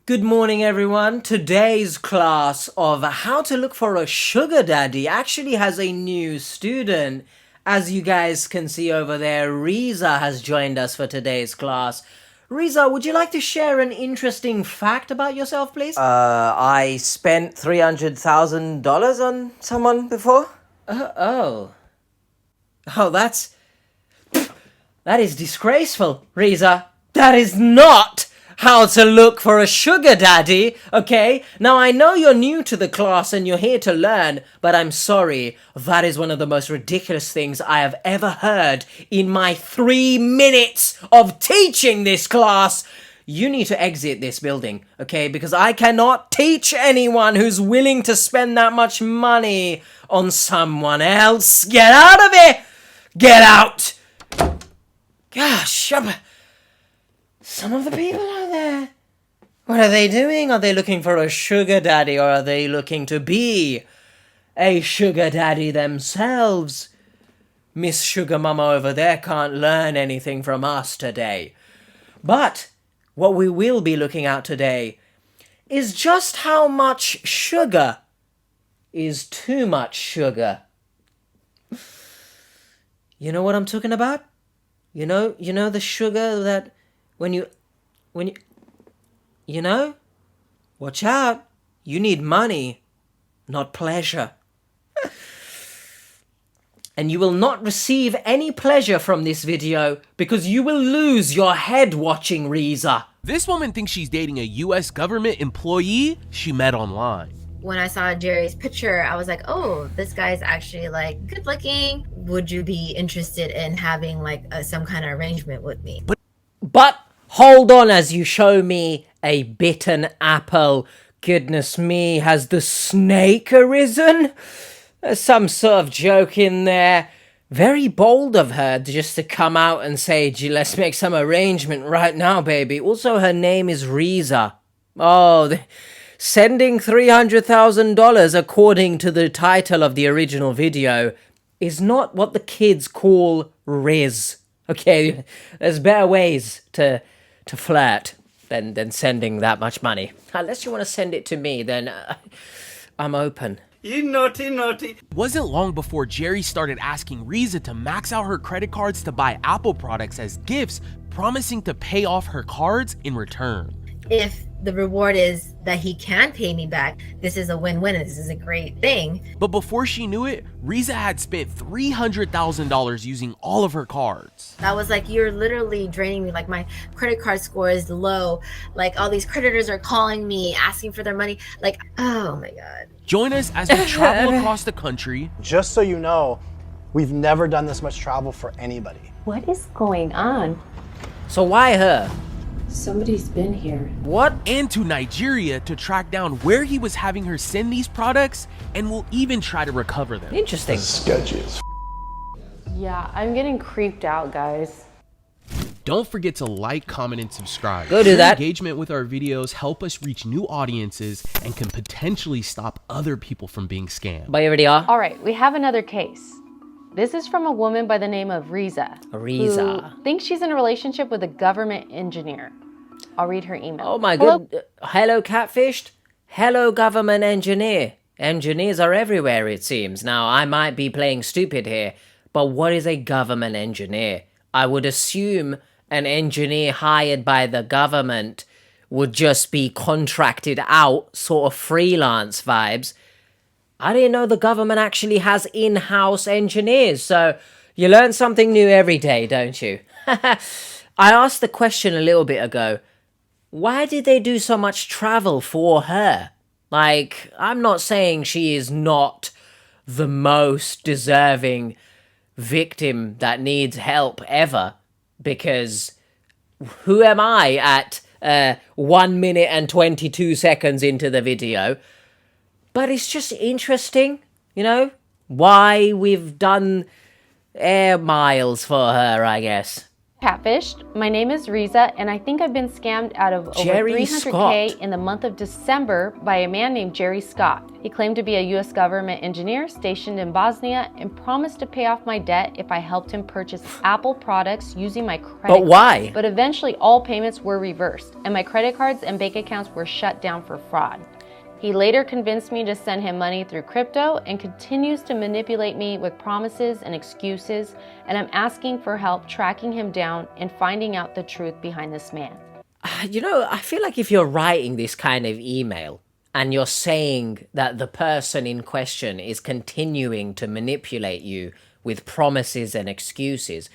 Good morning, everyone. Today's class of how to look for a sugar daddy actually has a new student. As you guys can see over there, Rizza has joined us for today's class. Rizza, would you like to share an interesting fact about yourself, please? I spent $300,000 on someone before. Oh, that is disgraceful, Rizza. That is not how to look for a sugar daddy, okay? Now, I know you're new to the class and you're here to learn, but I'm sorry, that is one of the most ridiculous things I have ever heard in my 3 minutes of teaching this class. You need to exit this building, okay? Because I cannot teach anyone who's willing to spend that much money on someone else. Get out of here! Get out! Gosh, some of the people out there, what are they doing? Are they looking for a sugar daddy, or are they looking to be a sugar daddy themselves? Miss Sugar Mama over there can't learn anything from us today. But what we will be looking at today is just how much sugar is too much sugar. You know what I'm talking about? You know the sugar that when you watch out, you need money, not pleasure. And you will not receive any pleasure from this video because you will lose your head watching Rizza. This woman thinks she's dating a US government employee she met online. When I saw Jerry's picture, I was like, oh, this guy's actually like good looking. Would you be interested in having like some kind of arrangement with me? But hold on as you show me a bitten apple. Goodness me, has the snake arisen? There's some sort of joke in there. Very bold of her just to come out and say, gee, let's make some arrangement right now, baby. Also, her name is Rizza. Oh, sending $300,000 according to the title of the original video is not what the kids call Riz. Okay, there's better ways to flirt than sending that much money. Unless you want to send it to me, then I'm open. You naughty. It wasn't long before Jerry started asking Rizza to max out her credit cards to buy Apple products as gifts, promising to pay off her cards in return. If the reward is that he can pay me back, this is a win-win. This is a great thing. But before she knew it, Rizza had spent $300,000 using all of her cards. I was like, you're literally draining me. Like, my credit card score is low. Like, all these creditors are calling me, asking for their money. Like, oh my God. Join us as we travel across the country. Just so you know, we've never done this much travel for anybody. What is going on? So why her? Somebody's been here. What? And to Nigeria to track down where he was having her send these products, and we'll even try to recover them. Interesting. Sketchy as Yeah, I'm getting creeped out, guys. Don't forget to like, comment, and subscribe. Go do Your that. Engagement with our videos help us reach new audiences and can potentially stop other people from being scammed. But you already are. All right, we have another case. This is from a woman by the name of Rizza. Rizza. Who thinks she's in a relationship with a government engineer. I'll read her email. Oh my god. Hello, catfished. Hello, government engineer. Engineers are everywhere, it seems. Now, I might be playing stupid here, but what is a government engineer? I would assume an engineer hired by the government would just be contracted out, sort of freelance vibes. I didn't know the government actually has in-house engineers, so you learn something new every day, don't you? I asked the question a little bit ago. Why did they do so much travel for her? Like, I'm not saying she is not the most deserving victim that needs help ever, because who am I at 1 minute and 22 seconds into the video? But it's just interesting, why we've done air miles for her, I guess. Catfished. My name is Rizza, and I think I've been scammed out of over Jerry 300K Scott. in the month of December by a man named Jerry Scott. He claimed to be a US government engineer stationed in Bosnia and promised to pay off my debt if I helped him purchase Apple products using my credit But why? But eventually all payments were reversed, and my credit cards and bank accounts were shut down for fraud. He later convinced me to send him money through crypto and continues to manipulate me with promises and excuses, and I'm asking for help tracking him down and finding out the truth behind this man. You know, I feel like if you're writing this kind of email and you're saying that the person in question is continuing to manipulate you with promises and excuses,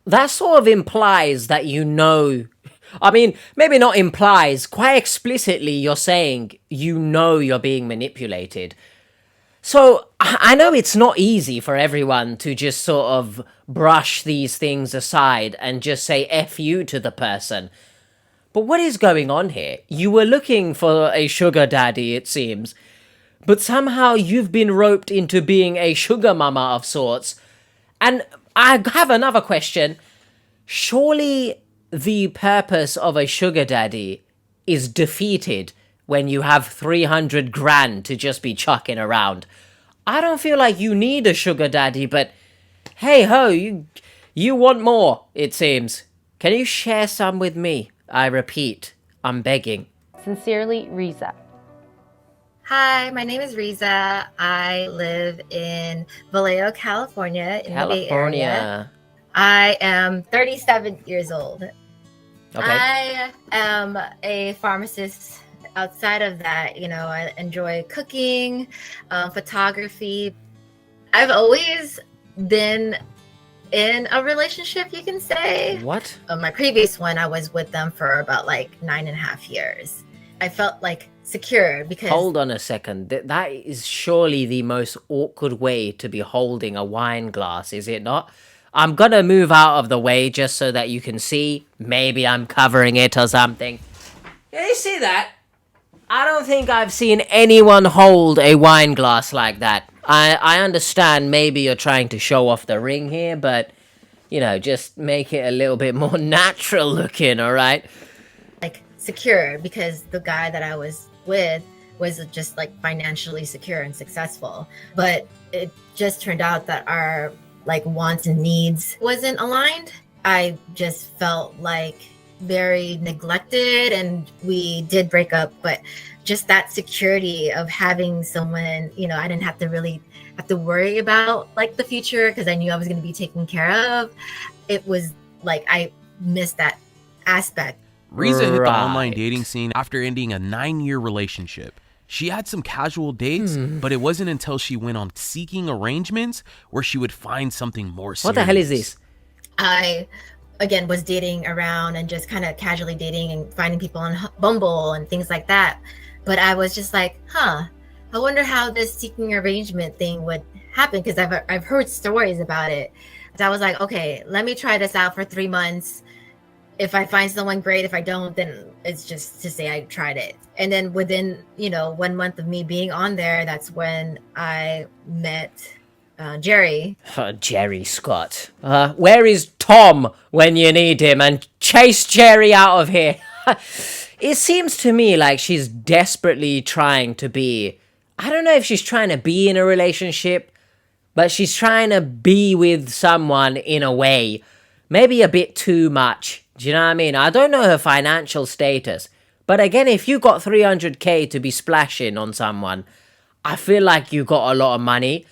that sort of implies that you know. I mean, maybe not implies, quite explicitly you're saying you know you're being manipulated. So I know it's not easy for everyone to just sort of brush these things aside and just say F you to the person. But what is going on here? You were looking for a sugar daddy, it seems. But somehow you've been roped into being a sugar mama of sorts. And I have another question. Surely the purpose of a sugar daddy is defeated when you have 300 grand to just be chucking around. I don't feel like you need a sugar daddy, but hey ho, you want more, it seems. Can you share some with me? I repeat, I'm begging. Sincerely, Rizza. Hi, my name is Rizza. I live in Vallejo, California, in the Bay Area. I am 37 years old. Okay. I am a pharmacist. Outside of that, you know, I enjoy cooking, photography. I've always been in a relationship, you can say. What? My previous one, I was with them for about like 9.5 years. I felt like secure because... Hold on a second. That is surely the most awkward way to be holding a wine glass, is it not? I'm gonna move out of the way just so that you can see. Maybe I'm covering it or something. Yeah, you see that? I don't think I've seen anyone hold a wine glass like that. I understand maybe you're trying to show off the ring here, but, you know, just make it a little bit more natural looking, alright? Like, secure, because the guy that I was with was just, like, financially secure and successful. But it just turned out that our like wants and needs wasn't aligned. I just felt like very neglected, and we did break up, but just that security of having someone, you know, I didn't have to really have to worry about like the future because I knew I was going to be taken care of. It was like I missed that aspect. Rizza hit the online dating scene after ending a 9-year relationship. She had some casual dates, but it wasn't until she went on seeking arrangements where she would find something more serious. What the hell is this? I, again, was dating around and just kind of casually dating and finding people on Bumble and things like that. But I was just like, I wonder how this seeking arrangement thing would happen because I've heard stories about it. So I was like, okay, let me try this out for 3 months. If I find someone great, if I don't, then it's just to say I tried it. And then within, 1 month of me being on there, that's when I met Jerry. Jerry Scott. Where is Tom when you need him? And chase Jerry out of here. It seems to me like she's desperately trying to be... I don't know if she's trying to be in a relationship, but she's trying to be with someone in a way. Maybe a bit too much. Do you know what I mean? I don't know her financial status. But again, if you got 300k to be splashing on someone, I feel like you got a lot of money.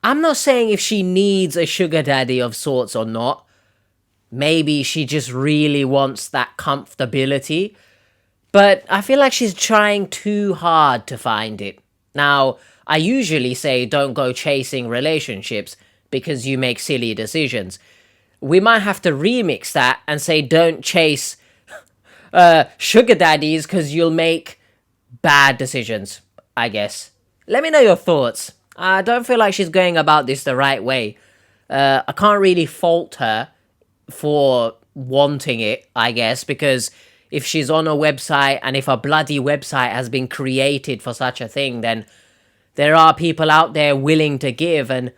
I'm not saying if she needs a sugar daddy of sorts or not. Maybe she just really wants that comfortability. But I feel like she's trying too hard to find it. Now, I usually say don't go chasing relationships because you make silly decisions. We might have to remix that and say don't chase sugar daddies because you'll make bad decisions, I guess. Let me know your thoughts. I don't feel like she's going about this the right way. I can't really fault her for wanting it, I guess, because if she's on a website and if a bloody website has been created for such a thing, then there are people out there willing to give. And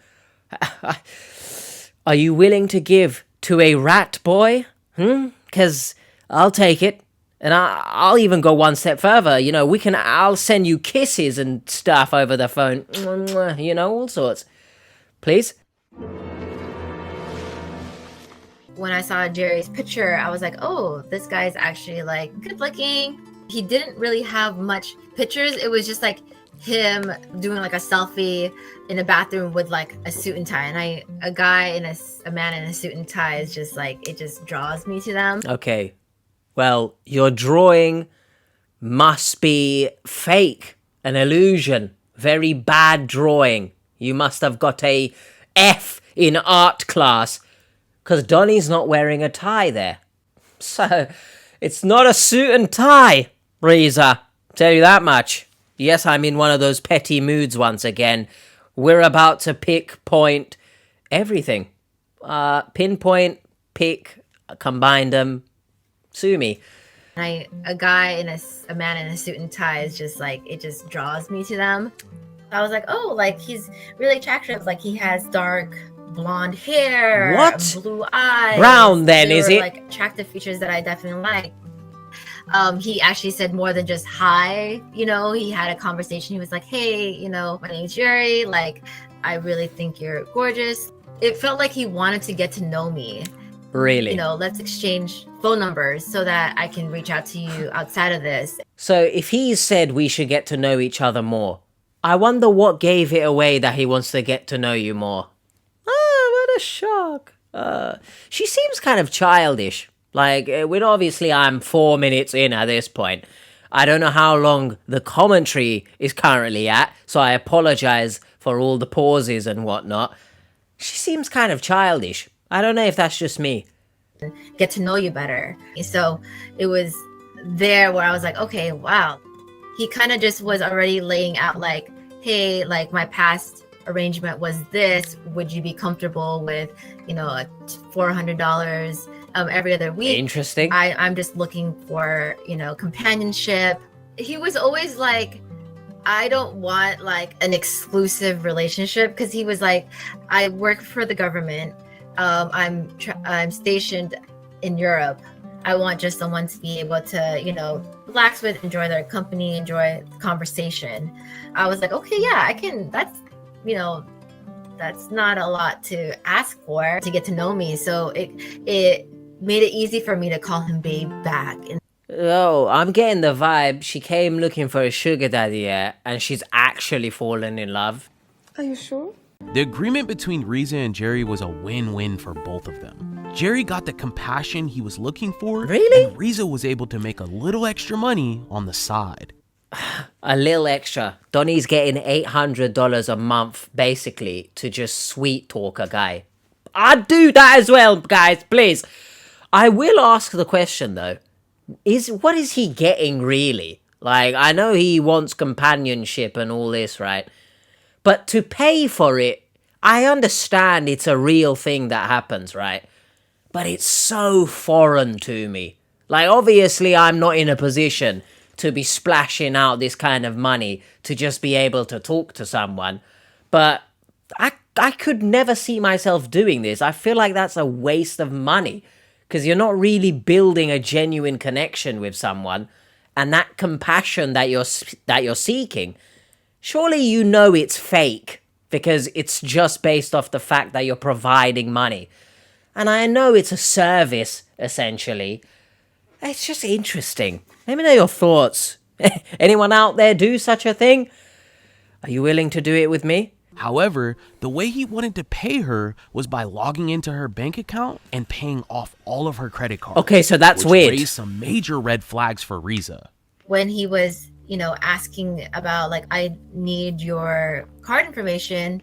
are you willing to give to a rat boy? Because I'll take it. And I'll even go one step further. You know, I'll send you kisses and stuff over the phone. You know, all sorts. Please? When I saw Jerry's picture, I was like, oh, this guy's actually like good looking. He didn't really have much pictures. It was just like him doing like a selfie in a bathroom with like a suit and tie. And a man in a suit and tie is just like, it just draws me to them. Okay. Well, your drawing must be fake, an illusion, very bad drawing. You must have got a F in art class, because Donnie's not wearing a tie there. So, it's not a suit and tie, Rizza. Tell you that much. Yes, I'm in one of those petty moods once again. We're about to point everything. Pinpoint, pick, combine them. Sue me. A man in a suit and tie is just like, it just draws me to them. I was like, oh, like he's really attractive. Like he has dark blonde hair, what? Blue eyes. Brown then, is it? Like attractive features that I definitely like. He actually said more than just hi, you know, he had a conversation. He was like, hey, you know, my name's Jerry. Like, I really think you're gorgeous. It felt like he wanted to get to know me. Really? You know, let's exchange phone numbers so that I can reach out to you outside of this. So if he said we should get to know each other more, I wonder what gave it away that he wants to get to know you more. Oh, what a shock. She seems kind of childish. Like, obviously I'm 4 minutes in at this point. I don't know how long the commentary is currently at, so I apologize for all the pauses and whatnot. She seems kind of childish. I don't know if that's just me. Get to know you better. So it was there where I was like, okay, wow. He kind of just was already laying out like, hey, like my past arrangement was this. Would you be comfortable with, you know, $400 every other week? Interesting. I'm just looking for, you know, companionship. He was always like, I don't want like an exclusive relationship, because he was like, I work for the government. I'm stationed in Europe. I want just someone to be able to, you know, relax with, enjoy their company, enjoy conversation. I was like, okay, yeah, I can. That's, you know, that's not a lot to ask for to get to know me. So it made it easy for me to call him babe back. Oh, I'm getting the vibe. She came looking for a sugar daddy, yeah, and she's actually fallen in love. Are you sure? The agreement between Rizza and Jerry was a win-win for both of them. Jerry got the compassion he was looking for. Really? And Rizza was able to make a little extra money on the side. A little extra. Donnie's getting $800 a month, basically, to just sweet talk a guy. I'd do that as well, guys, please. I will ask the question, though. What is he getting, really? Like, I know he wants companionship and all this, right? But to pay for it, I understand it's a real thing that happens, right? But it's so foreign to me. Like, obviously, I'm not in a position to be splashing out this kind of money to just be able to talk to someone. But I could never see myself doing this. I feel like that's a waste of money, because you're not really building a genuine connection with someone, and that compassion that you're seeking, surely you know it's fake, because it's just based off the fact that you're providing money. And I know it's a service, essentially. It's just interesting. Let me know your thoughts. Anyone out there do such a thing? Are you willing to do it with me? However, the way he wanted to pay her was by logging into her bank account and paying off all of her credit cards. Okay, so that's which weird. raised some major red flags for Rizza. When he was, you know, asking about like, I need your card information,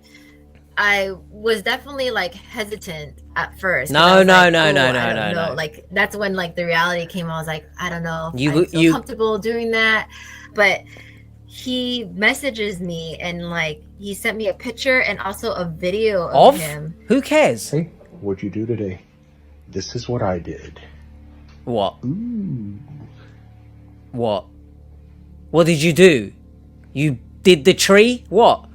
I was definitely like hesitant at first. No. Like that's when like the reality came. I was like, I don't know if I feel comfortable doing that. But he messages me and like he sent me a picture and also a video of him. Who cares? Hey, what'd you do today? This is what I did. What? Ooh. What? What did you do? You did the tree? What?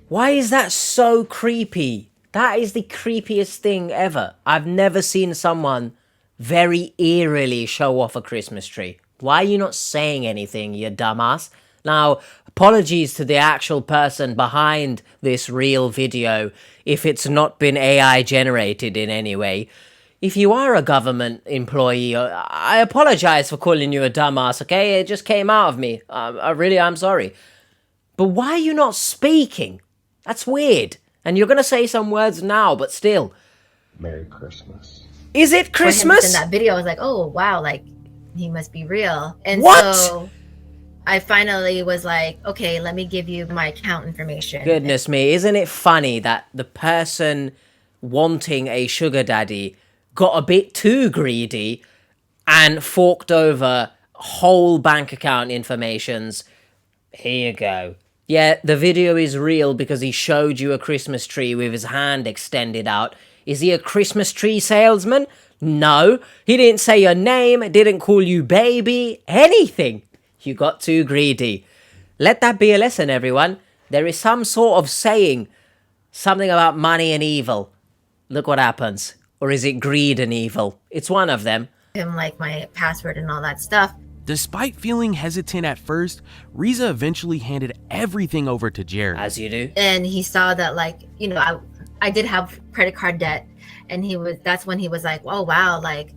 Why is that so creepy? That is the creepiest thing ever. I've never seen someone very eerily show off a Christmas tree. Why are you not saying anything, you dumbass? Now, apologies to the actual person behind this real video if it's not been AI generated in any way. If you are a government employee, I apologize for calling you a dumbass, okay? It just came out of me. I'm sorry. But why are you not speaking? That's weird. And you're going to say some words now, but still. Merry Christmas. Is it Christmas? In that video, I was like, oh, wow, like, he must be real. And What? so I finally was like, okay, let me give you my account information. Goodness me, isn't it funny that the person wanting a sugar daddy got a bit too greedy and forked over whole bank account informations? Here you go. Yeah, the video is real because he showed you a Christmas tree with his hand extended out. Is he a Christmas tree salesman? No. He didn't say your name, didn't call you baby, anything. You got too greedy. Let that be a lesson, everyone. There is some sort of saying, something about money and evil. Look what happens. Or is it greed and evil? It's one of them. Him like my password and all that stuff. Despite feeling hesitant at first, Rizza eventually handed everything over to Jerry. As you do. And he saw that, like, you know, I did have credit card debt, and that's when he was like, oh wow, like,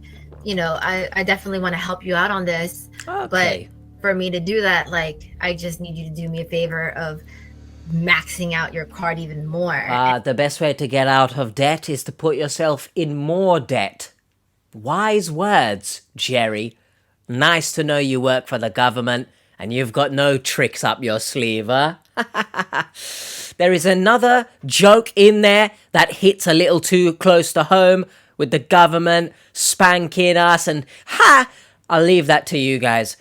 you know, I definitely want to help you out on this. Okay. But for me to do that, like, I just need you to do me a favor of maxing out your card even more. The best way to get out of debt is to put yourself in more debt. Wise words, Jerry. Nice to know you work for the government and you've got no tricks up your sleeve, huh? There is another joke in there that hits a little too close to home with the government spanking us and I'll leave that to you guys.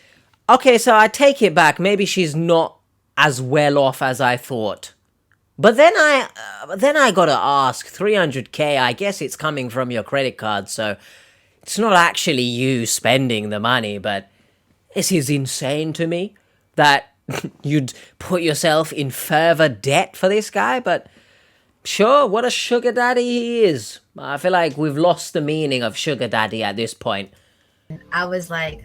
Okay, so I take it back. Maybe she's not as well off as I thought. But then I gotta ask, 300k, I guess it's coming from your credit card, so it's not actually you spending the money, but this is insane to me that you'd put yourself in further debt for this guy, but sure, what a sugar daddy he is. I feel like we've lost the meaning of sugar daddy at this point. I was like,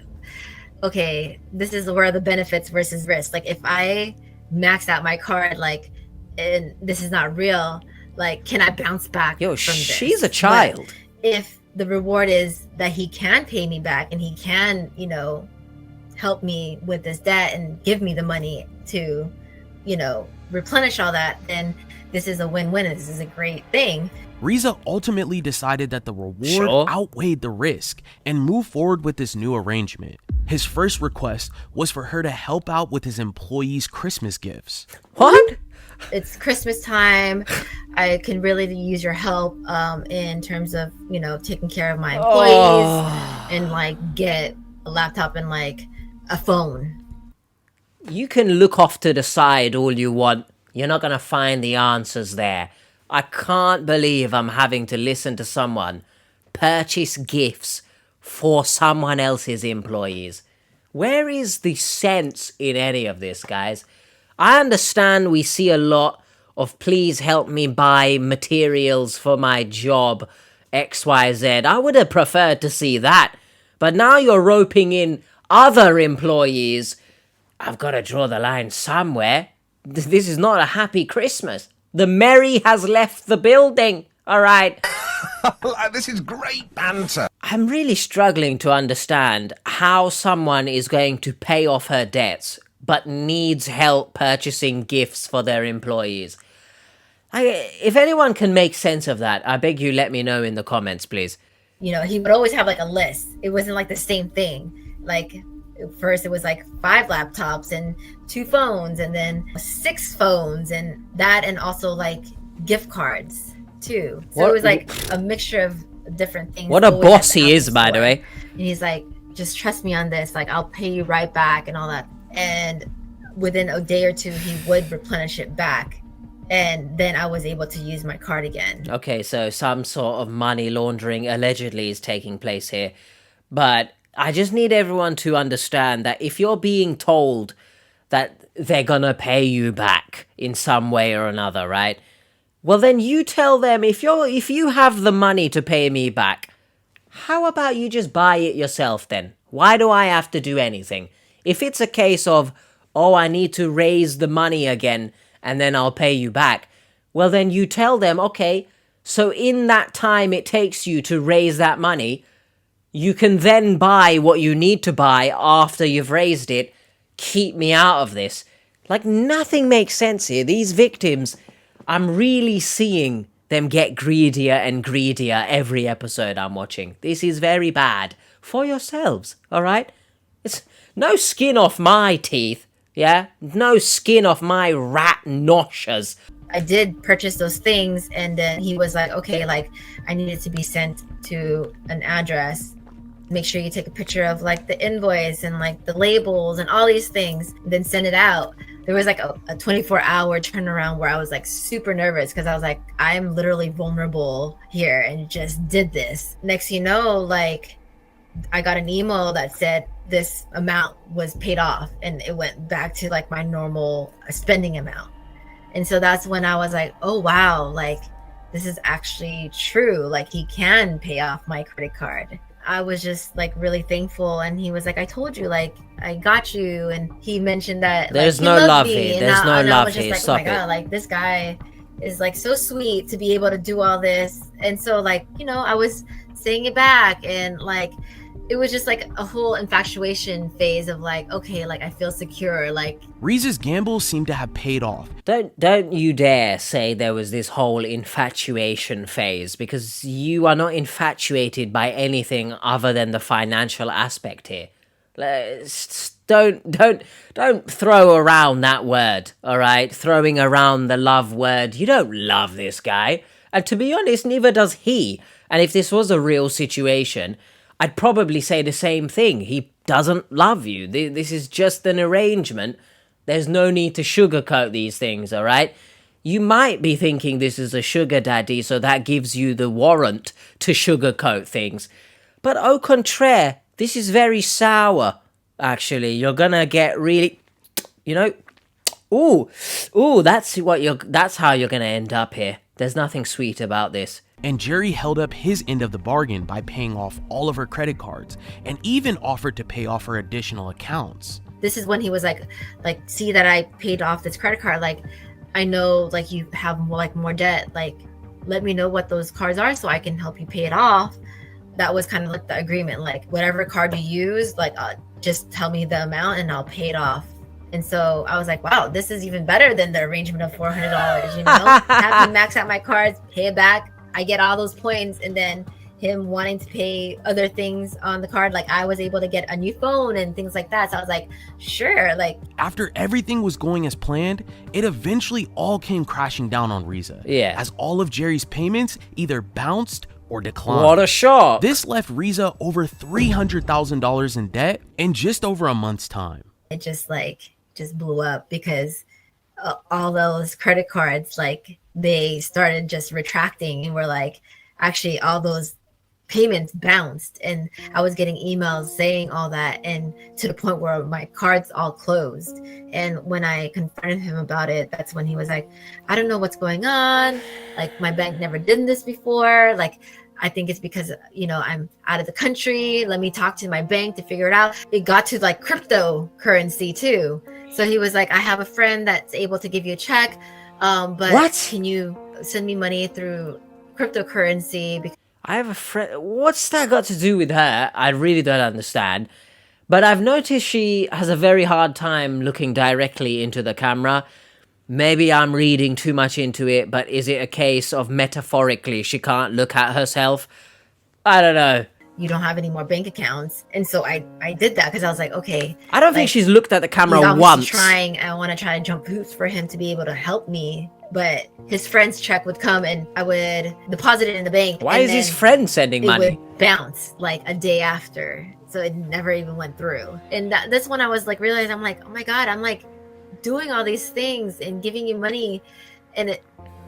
okay, this is where the benefits versus risk. Like, if I max out my card, like, and this is not real, like, can I bounce back from this? She's a child. But if the reward is that he can pay me back and he can, you know, help me with this debt and give me the money to, you know, replenish all that, then this is a win-win. This is a great thing. Rizza ultimately decided that the reward outweighed the risk and moved forward with this new arrangement. His first request was for her to help out with his employees' Christmas gifts. What? It's Christmas time. I can really use your help in terms of, you know, taking care of my employees and like get a laptop and like a phone. You can look off to the side all you want. You're not going to find the answers there. I can't believe I'm having to listen to someone purchase gifts for someone else's employees. Where is the sense in any of this, guys? I understand we see a lot of please help me buy materials for my job, XYZ. I would have preferred to see that. But now you're roping in other employees. I've got to draw the line somewhere. This is not a happy Christmas. The Merry has left the building. All right. This is great banter. I'm really struggling to understand how someone is going to pay off her debts but needs help purchasing gifts for their employees. If anyone can make sense of that, I beg you let me know in the comments, please. You know, he would always have like a list. It wasn't like the same thing. Like, first it was like 5 laptops and 2 phones and then 6 phones and that, and also like gift cards too. So it was like a mixture of different things. What a boss he is, by the way. And he's like, just trust me on this. Like, I'll pay you right back and all that. And within a day or two, he would replenish it back. And then I was able to use my card again. Okay, so some sort of money laundering allegedly is taking place here. But I just need everyone to understand that if you're being told that they're gonna pay you back in some way or another, right? Well, then you tell them, if you have the money to pay me back, how about you just buy it yourself then? Why do I have to do anything? If it's a case of, oh, I need to raise the money again and then I'll pay you back, well, then you tell them, okay, so in that time it takes you to raise that money, you can then buy what you need to buy after you've raised it. Keep me out of this. Like, nothing makes sense here. These victims, I'm really seeing them get greedier and greedier every episode I'm watching. This is very bad for yourselves, all right? It's no skin off my teeth, yeah? No skin off my rat noshers. I did purchase those things, and then he was like, okay, like, I needed to be sent to an address. Make sure you take a picture of like the invoice and like the labels and all these things, then send it out. There was like a 24-hour turnaround where I was like super nervous because I was like, I'm literally vulnerable here and just did this. Next you know, like, I got an email that said this amount was paid off and it went back to like my normal spending amount. And so that's when I was like, oh wow, like this is actually true. Like he can pay off my credit card. I was just like really thankful, and he was like, I told you, like I got you. And he mentioned that there's like, no love here. There's no love here. Like, Stop oh my God, like this guy is like so sweet to be able to do all this. And so like, you know, I was saying it back, and like it was just like a whole infatuation phase of like, okay, like I feel secure. Like Rizza's gambles seem to have paid off. Don't you dare say there was this whole infatuation phase, because you are not infatuated by anything other than the financial aspect here. Don't throw around that word, all right? Throwing around the love word. You don't love this guy. And to be honest, neither does he. And if this was a real situation, I'd probably say the same thing. He doesn't love you. This is just an arrangement. There's no need to sugarcoat these things, all right? You might be thinking this is a sugar daddy, so that gives you the warrant to sugarcoat things. But au contraire, this is very sour, actually. You're gonna get really, you know, that's how you're gonna end up here. There's nothing sweet about this. And Jerry held up his end of the bargain by paying off all of her credit cards and even offered to pay off her additional accounts. This is when he was like, see that I paid off this credit card. Like, I know like you have more debt. Like, let me know what those cards are so I can help you pay it off. That was kind of like the agreement. Like, whatever card you use, like, just tell me the amount and I'll pay it off. And so I was like, wow, this is even better than the arrangement of $400. You know, have me max out my cards, pay it back. I get all those points, and then him wanting to pay other things on the card, like I was able to get a new phone and things like that. So I was like, sure. Like, after everything was going as planned, it eventually all came crashing down on Rizza. Yeah. As all of Jerry's payments either bounced or declined. What a shock. This left Rizza over $300,000 in debt in just over a month's time. It just blew up because all those credit cards, like, they started just retracting, and were like, actually all those payments bounced, and I was getting emails saying all that, and to the point where my cards all closed. And when I confronted him about it, that's when he was like, I don't know what's going on, like my bank never did this before, like I think it's because, you know, I'm out of the country, let me talk to my bank to figure it out. It got to like cryptocurrency too. So he was like, I have a friend that's able to give you a check, but what? Can you send me money through cryptocurrency? I have a friend. What's that got to do with her? I really don't understand. But I've noticed she has a very hard time looking directly into the camera. Maybe I'm reading too much into it, but is it a case of metaphorically she can't look at herself? I don't know. You don't have any more bank accounts. And so I did that because I was like, okay. I don't think she's looked at the camera once. I want to try to jump hoops for him to be able to help me. But his friend's check would come and I would deposit it in the bank. Why is his friend sending money? It would bounce like a day after. So it never even went through. And that's when I was like, realizing, I'm like, oh my God, I'm like doing all these things and giving you money. And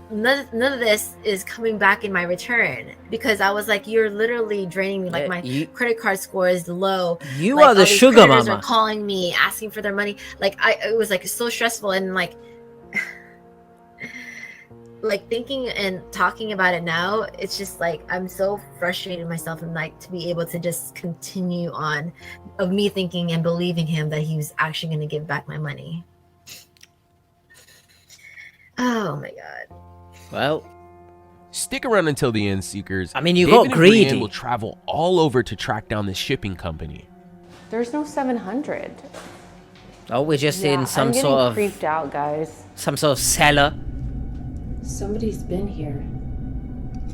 none of this is coming back in my return, because I was like, you're literally draining me. Like my credit card score is low. You like, are the sugar mama. Are calling me, asking for their money. Like it was like so stressful, and like like thinking and talking about it now, it's just like I'm so frustrated myself, and like to be able to just continue on of me thinking and believing him that he was actually going to give back my money. Oh my god. Well, Stick around until the end, Seekers. I mean, you David got and greedy. Brienne will travel all over to track down this shipping company. There's no 700. oh, we're just in some I'm getting sort of creeped out, guys. cellar. Somebody's been here.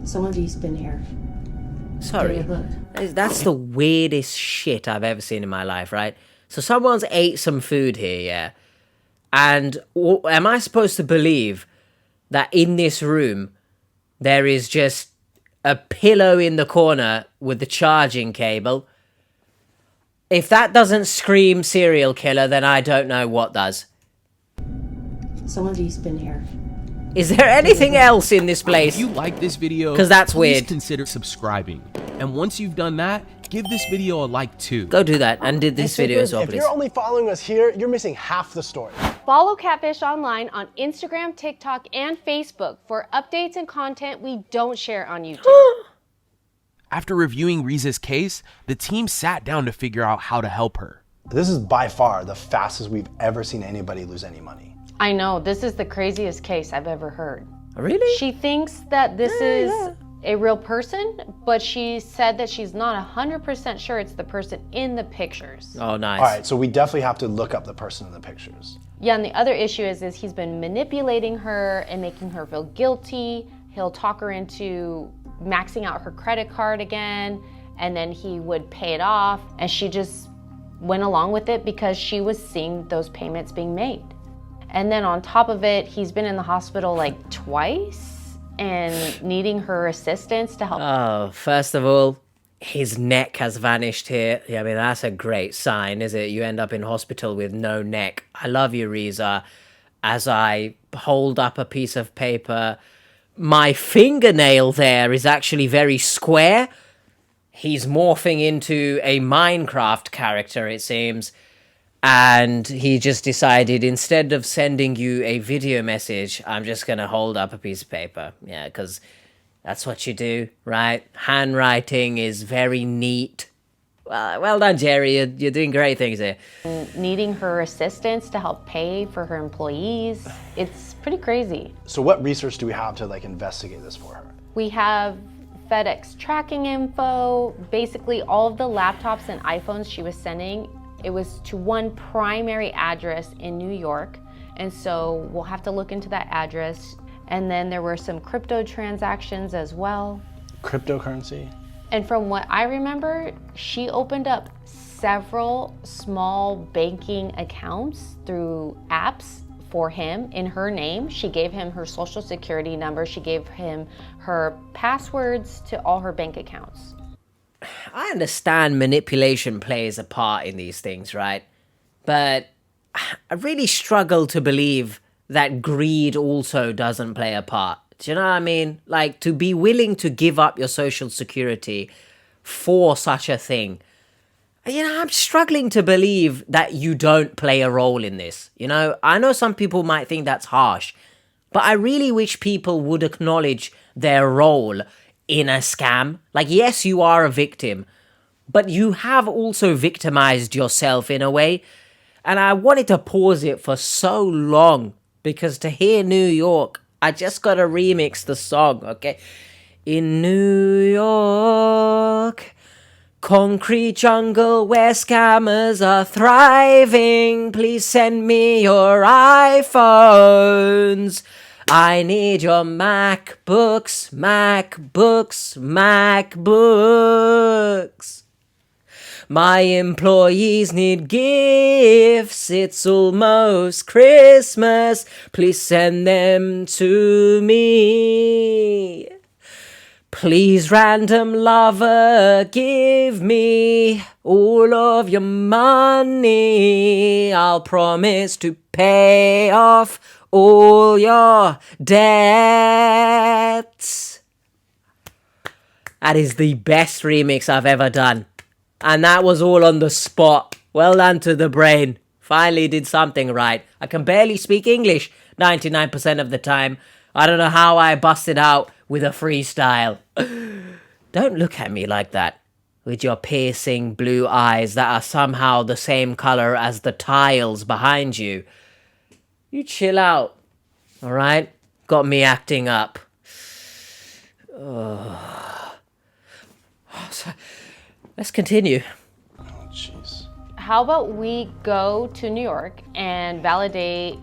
Somebody's been here. Sorry. David. That's the weirdest shit I've ever seen in my life, right? So someone's ate some food here, yeah? And am I supposed to believe that in this room there is just a pillow in the corner with the charging cable? If that doesn't scream serial killer, then I don't know what does. Somebody's been here. Is there anything else in this place? If you like this video, 'Cause that's please weird. consider subscribing. And once you've done that, give this video a like too. Go do that and did this video as well, If please. you're only following us here, you're missing half the story. Follow Catfish online on Instagram, TikTok, and Facebook for updates and content we don't share on YouTube. After reviewing Rizza's case, the team sat down to figure out how to help her. This is by far the fastest we've ever seen anybody lose any money. I know, this is the craziest case I've ever heard. Really? She thinks that this is a real person, but she said that she's not 100% sure it's the person in the pictures. Oh, nice. All right, so we definitely have to look up the person in the pictures. Yeah, and the other issue is he's been manipulating her and making her feel guilty. He'll talk her into maxing out her credit card again, and then he would pay it off, and she just went along with it because she was seeing those payments being made. And then on top of it, he's been in the hospital like twice and needing her assistance to help. Oh, first of all, his neck has vanished here. Yeah, I mean, that's a great sign, is it? You end up in hospital with no neck. I love you, Rizza. As I hold up a piece of paper, my fingernail there is actually very square. He's morphing into a Minecraft character, it seems. And he just decided, instead of sending you a video message, I'm just going to hold up a piece of paper. Yeah, because that's what you do, right? Handwriting is very neat. Well done, Jerry. You're doing great things here. Needing her assistance to help pay for her employees. It's pretty crazy. So what research do we have to like investigate this for her? We have FedEx tracking info, basically all of the laptops and iPhones she was sending. It was to one primary address in New York, and so we'll have to look into that address. And then there were some crypto transactions as well. Cryptocurrency? And from what I remember, she opened up several small banking accounts through apps for him in her name. She gave him her social security number. She gave him her passwords to all her bank accounts. I understand manipulation plays a part in these things, right? But I really struggle to believe that greed also doesn't play a part. Do you know what I mean? Like, to be willing to give up your social security for such a thing. You know, I'm struggling to believe that you don't play a role in this. You know, I know some people might think that's harsh, but I really wish people would acknowledge their role in a scam. Like, yes, you are a victim, but you have also victimized yourself in a way. And I wanted to pause it for so long because to hear New York, I just gotta remix the song, okay? In New York, concrete jungle where scammers are thriving, please send me your iPhones. I need your MacBooks, MacBooks, MacBooks. My employees need gifts, it's almost Christmas, please send them to me. Please, random lover, give me all of your money. I'll promise to pay off all your debts. That is the best remix I've ever done. And that was all on the spot. Well done to the brain. Finally did something right. I can barely speak English 99% of the time. I don't know how I busted out with a freestyle. Don't look at me like that, with your piercing blue eyes that are somehow the same color as the tiles behind you. You chill out, alright? Got me acting up. Let's continue. Oh, jeez. How about we go to New York and validate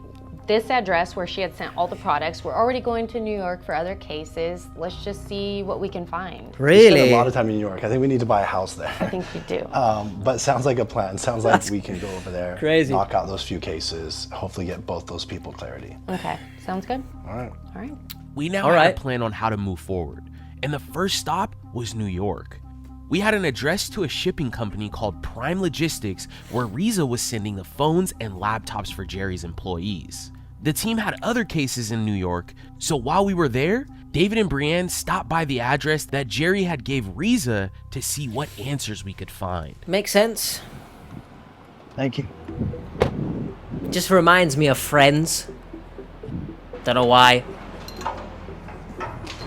this address where she had sent all the products. We're already going to New York for other cases. Let's just see what we can find. We spend Really? a lot of time in New York. I think we need to buy a house there. I think we do. But sounds like a plan. Sounds like we can go over there, crazy. knock out those few cases, hopefully get both those people clarity. Okay, sounds good. All right. All right. We now All had right. a plan on how to move forward, and the first stop was New York. We had an address to a shipping company called Prime Logistics where Rizza was sending the phones and laptops for Jerry's employees. The team had other cases in New York, so while we were there, David and Brienne stopped by the address that Jerry had gave Rizza to see what answers we could find. Makes sense. Thank you. Just reminds me of Friends. Don't know why.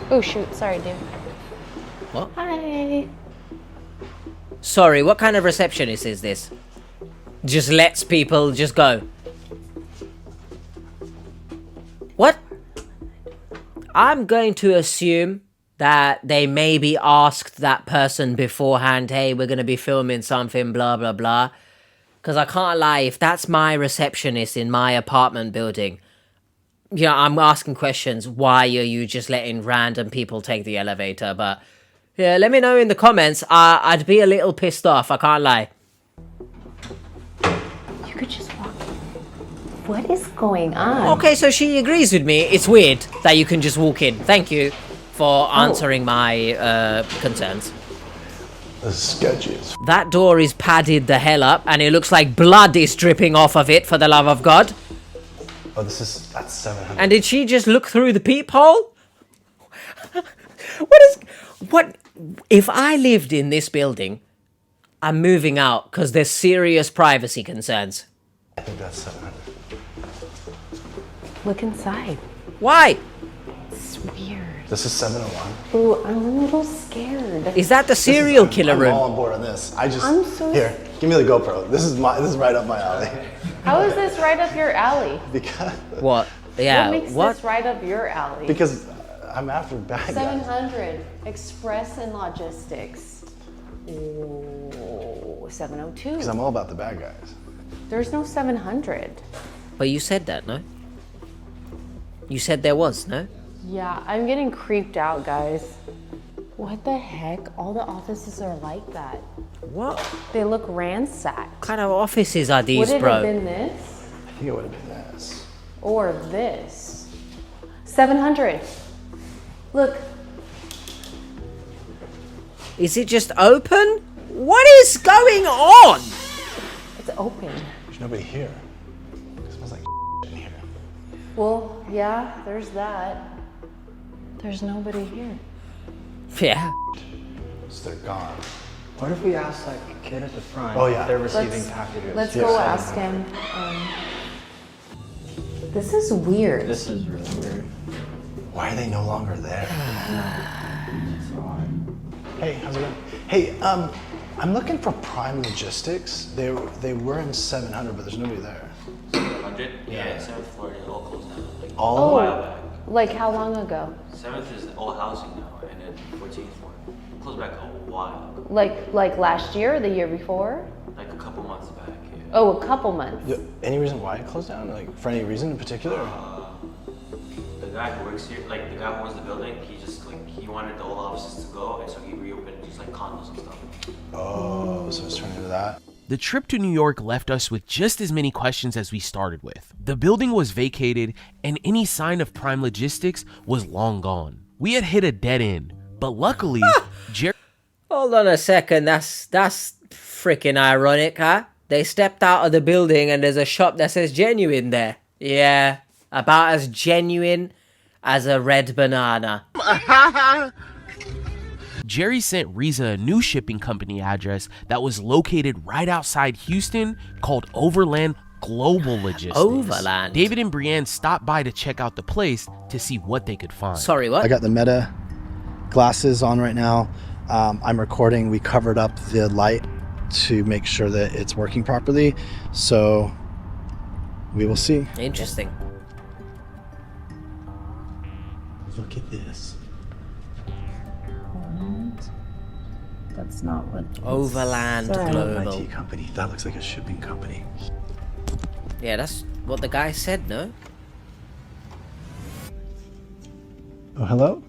Oh shoot, sorry dude. What? Hi. Sorry, what kind of receptionist is this? Just lets people just go. What? I'm going to assume that they maybe asked that person beforehand, hey, we're going to be filming something, blah, blah, blah. Because I can't lie, if that's my receptionist in my apartment building, you know, I'm asking questions, why are you just letting random people take the elevator? But yeah, let me know in the comments. I'd be a little pissed off, I can't lie. You could just walk. What is going on? Okay, so she agrees with me. It's weird that you can just walk in. Thank you for answering my concerns. This is sketchy. That door is padded the hell up, and it looks like blood is dripping off of it, for the love of God. Oh, that's 700. And did she just look through the peephole? What? If I lived in this building, I'm moving out because there's serious privacy concerns. I think that's 700. Look inside. Why? It's weird. This is 701. Ooh, I'm a little scared. Is that the serial killer I'm room? all on board on this. I'm so Here, give me the GoPro. This is right up my alley. How is this right up your alley? Because What? Yeah, What makes this right up your alley? because I'm after bad guys. 700, Express and Logistics. Ooh, 702. Because I'm all about the bad guys. There's no 700. But you said that, no? You said there was, no? Yeah, I'm getting creeped out, guys. What the heck? All the offices are like that. What They look ransacked. kind of offices are these, Would it bro? have been this? I think it would have been this. Or this? 700. Look, Is it just open? What is going on? it's open. There's nobody here. It smells like in here. Well, yeah, there's that. There's nobody here. Yeah. So they're gone. What if we ask like a kid at the front Oh, yeah. if they're receiving packages? Let's go ask him. This is weird. This is really weird. Why are they no longer there? Hey, how's it going? Hey, I'm looking for Prime Logistics. They were in 700, but there's nobody there. 700? Yeah, 7th floor is all closed down. Like, All a Oh. while back. Like how long ago? 7th is all housing now, and then 14th floor. Closed back a while ago. Like last year or the year before? Like a couple months back, yeah. Oh, a couple months. Any reason why it closed down? Like for any reason in particular? The guy who works here, like the guy who owns the building, he wanted the old offices to go, and so he reopened just like condos and stuff. Oh, so it's turning into that. The trip to New York left us with just as many questions as we started with. The building was vacated, and any sign of Prime Logistics was long gone. We had hit a dead end, but luckily, Jerry Hold on a second. That's freaking ironic, huh? They stepped out of the building and there's a shop that says genuine there. Yeah, about as genuine as a red banana. Jerry sent Rizza a new shipping company address that was located right outside Houston called Overland Global Logistics. Overland. David and Brienne stopped by to check out the place to see what they could find. Sorry, what? I got the Meta glasses on right now. I'm recording. We covered up the light to make sure that it's working properly. So we will see. Interesting. Look at this. What? That's not what. Overland Sorry. Global. IT company. That looks like a shipping company. Yeah, that's what the guy said, no? Oh, hello?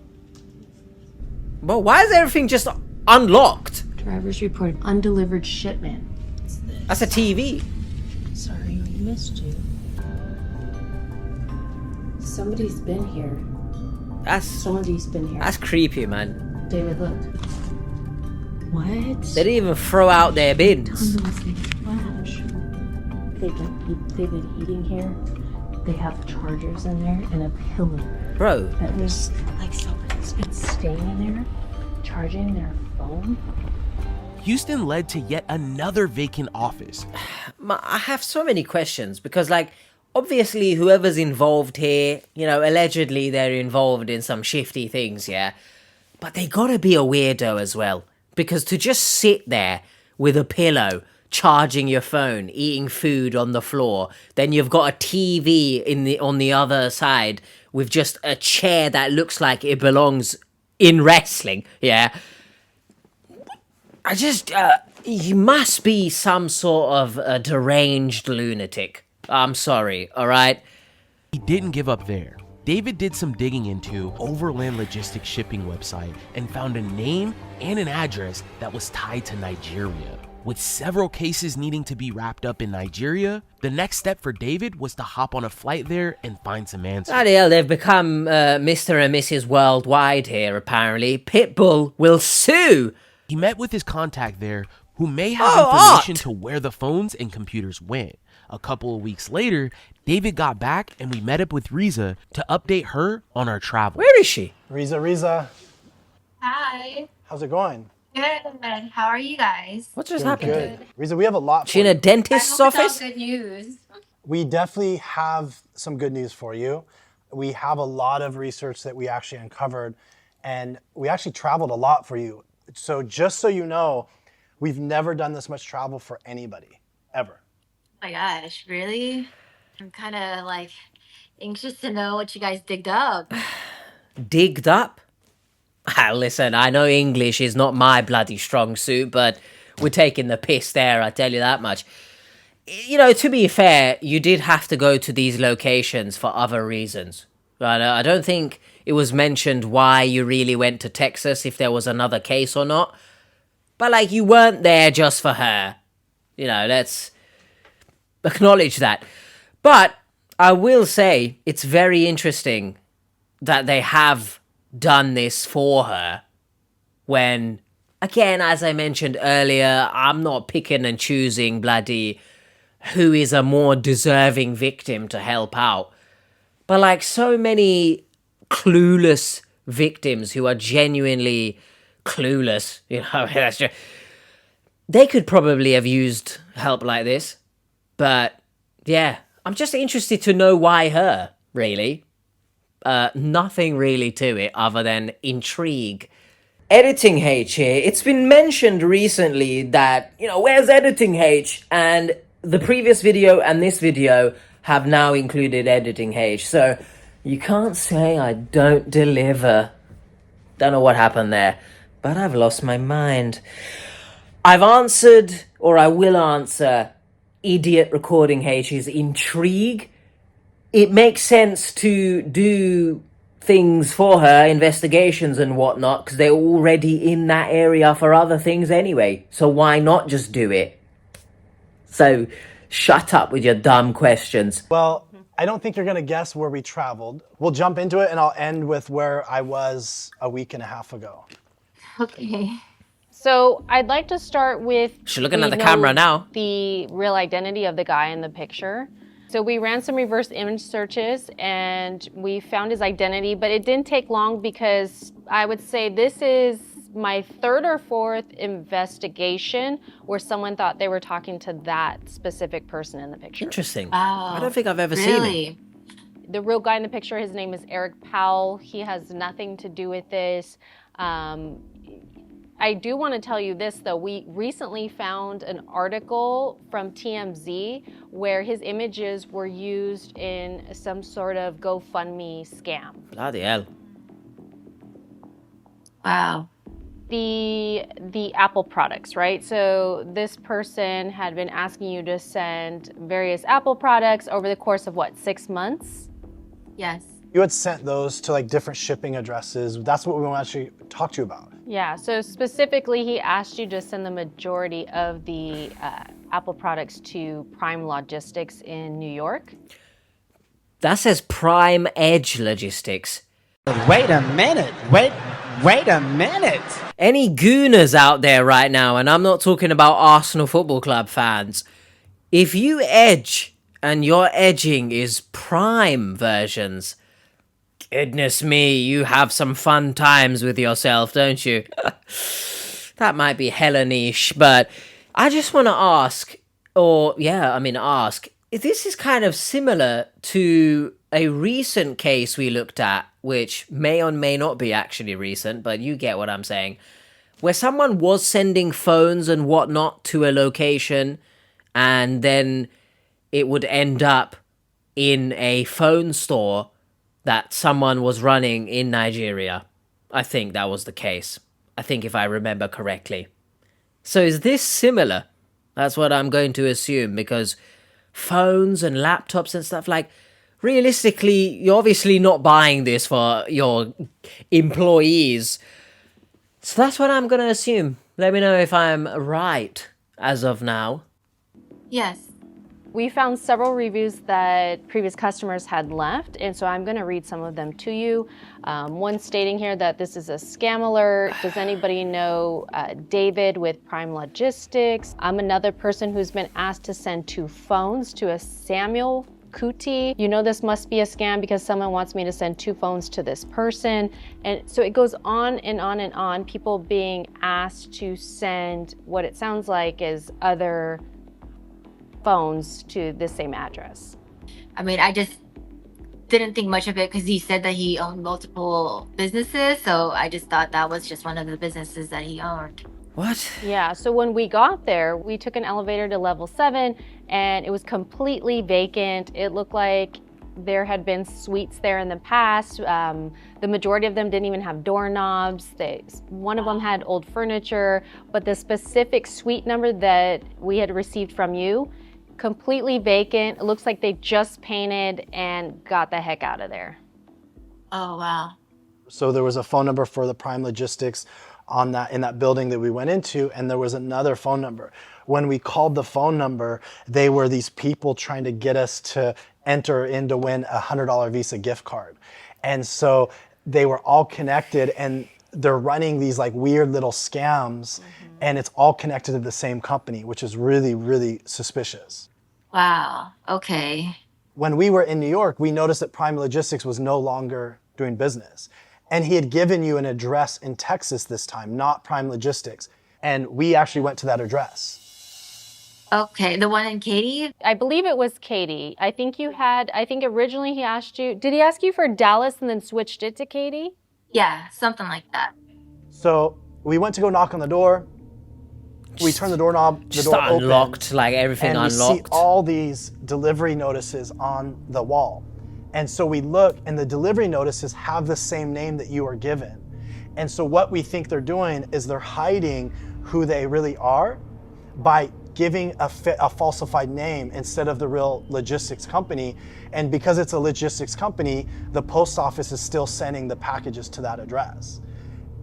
Well, why is everything just unlocked? Drivers report undelivered shipment. That's a TV. Sorry, we missed you. Somebody's been here. Somebody's been here. That's creepy, man. David, look. What? They didn't even throw out their bins. Flash. They've been eating here. They have chargers in there and a pillow. Bro. That was like somebody's been staying in there, charging their phone. Houston led to yet another vacant office. I have so many questions because, like, obviously whoever's involved here, you know, allegedly they're involved in some shifty things, yeah? But they gotta be a weirdo as well. Because to just sit there with a pillow, charging your phone, eating food on the floor, then you've got a TV on the other side with just a chair that looks like it belongs in wrestling, yeah? I just, you must be some sort of a deranged lunatic. I'm sorry, alright? He didn't give up there. David did some digging into Overland Logistics shipping website and found a name and an address that was tied to Nigeria. With several cases needing to be wrapped up in Nigeria, the next step for David was to hop on a flight there and find some answers. Bloody hell, they've become Mr. and Mrs. Worldwide here, apparently. Pitbull will sue! He met with his contact there, who may have information to where the phones and computers went. A couple of weeks later, David got back and we met up with Rizza to update her on our travel. Where is she? Rizza. Hi. How's it going? Good. How are you guys? What's just happened? Good. Rizza, we have a lot for She in a dentist's I hope it's office? all good news. We definitely have some good news for you. We have a lot of research that we actually uncovered, and we actually traveled a lot for you. So just so you know, we've never done this much travel for anybody, ever. Oh my gosh, really? I'm kind of like anxious to know what you guys digged up. Digged up? Listen, I know English is not my bloody strong suit, but we're taking the piss there, I tell you that much. You know, to be fair, you did have to go to these locations for other reasons. Right? I don't think it was mentioned why you really went to Texas, if there was another case or not. But, like, you weren't there just for her. You know, let's acknowledge that. But I will say it's very interesting that they have done this for her when, again, as I mentioned earlier, I'm not picking and choosing bloody who is a more deserving victim to help out. But, like, so many clueless victims who are genuinely clueless, you know, that's just, they could probably have used help like this. But, yeah, I'm just interested to know why her, really. Nothing really to it other than intrigue. Editing H here. It's been mentioned recently that, you know, where's Editing H? And the previous video and this video have now included Editing H. So you can't say I don't deliver. Don't know what happened there, but I've lost my mind. I've answered, or I will answer, Idiot Recording H's intrigue. It makes sense to do things for her, investigations and whatnot, because they're already in that area for other things anyway. So why not just do it? So shut up with your dumb questions. Well, I don't think you're going to guess where we traveled. We'll jump into it, and I'll end with where I was a week and a half ago. Okay. So I'd like to start with... She's looking at the we camera know now. The real identity of the guy in the picture. So we ran some reverse image searches and we found his identity, but it didn't take long because I would say this is my third or fourth investigation where someone thought they were talking to that specific person in the picture. Interesting. Oh, I don't think I've ever seen really? it. The real guy in the picture, his name is Eric Powell. He has nothing to do with this. I do want to tell you this, though. We recently found an article from TMZ where his images were used in some sort of GoFundMe scam. Bloody hell. Wow. The Apple products, right? So this person had been asking you to send various Apple products over the course of what, 6 months? Yes. You had sent those to like different shipping addresses. That's what we want to actually talk to you about. Yeah, so specifically he asked you to send the majority of the Apple products to Prime Logistics in New York. That says Prime Edge Logistics. Wait a minute. Wait a minute. Any gooners out there right now, and I'm not talking about Arsenal Football Club fans, if you edge and your edging is Prime versions, goodness me, you have some fun times with yourself, don't you? That might be hella niche, but I just want to ask, ask, if this is kind of similar to a recent case we looked at, which may or may not be actually recent, but you get what I'm saying, where someone was sending phones and whatnot to a location, and then it would end up in a phone store that someone was running in Nigeria. I think that was the case. I think if I remember correctly. So is this similar? That's what I'm going to assume, because phones and laptops and stuff, like, realistically, you're obviously not buying this for your employees. So that's what I'm going to assume. Let me know if I'm right as of now. Yes. We found several reviews that previous customers had left, and so I'm going to read some of them to you. One stating here that this is a scam alert. Does anybody know David with Prime Logistics? I'm another person who's been asked to send 2 phones to a Samuel Kuti. You know this must be a scam because someone wants me to send 2 phones to this person. And so it goes on and on and on. People being asked to send what it sounds like is other phones to the same address. I mean, I just didn't think much of it because he said that he owned multiple businesses. So I just thought that was just one of the businesses that he owned. What? Yeah, so when we got there, we took an elevator to level 7 and it was completely vacant. It looked like there had been suites there in the past. The majority of them didn't even have doorknobs. One of them had old furniture, but the specific suite number that we had received from you, completely vacant. It looks like they just painted and got the heck out of there. Oh, wow. So there was a phone number for the Prime Logistics in that building that we went into, and there was another phone number. When we called the phone number, they were these people trying to get us to enter in to win a $100 Visa gift card. And so they were all connected, and they're running these like weird little scams, and it's all connected to the same company, which is really, really suspicious. Wow. Okay. When we were in New York, we noticed that Prime Logistics was no longer doing business. And he had given you an address in Texas this time, not Prime Logistics. And we actually went to that address. Okay, the one in Katy? I believe it was Katy. I think originally he asked you, did he ask you for Dallas and then switched it to Katy? Yeah, something like that. So we went to go knock on the door. We turned the doorknob, the door unlocked, opened, like everything and unlocked. we see all these delivery notices on the wall. And so we look, and the delivery notices have the same name that you were given. And so what we think they're doing is they're hiding who they really are by giving a falsified name instead of the real logistics company. And because it's a logistics company, the post office is still sending the packages to that address.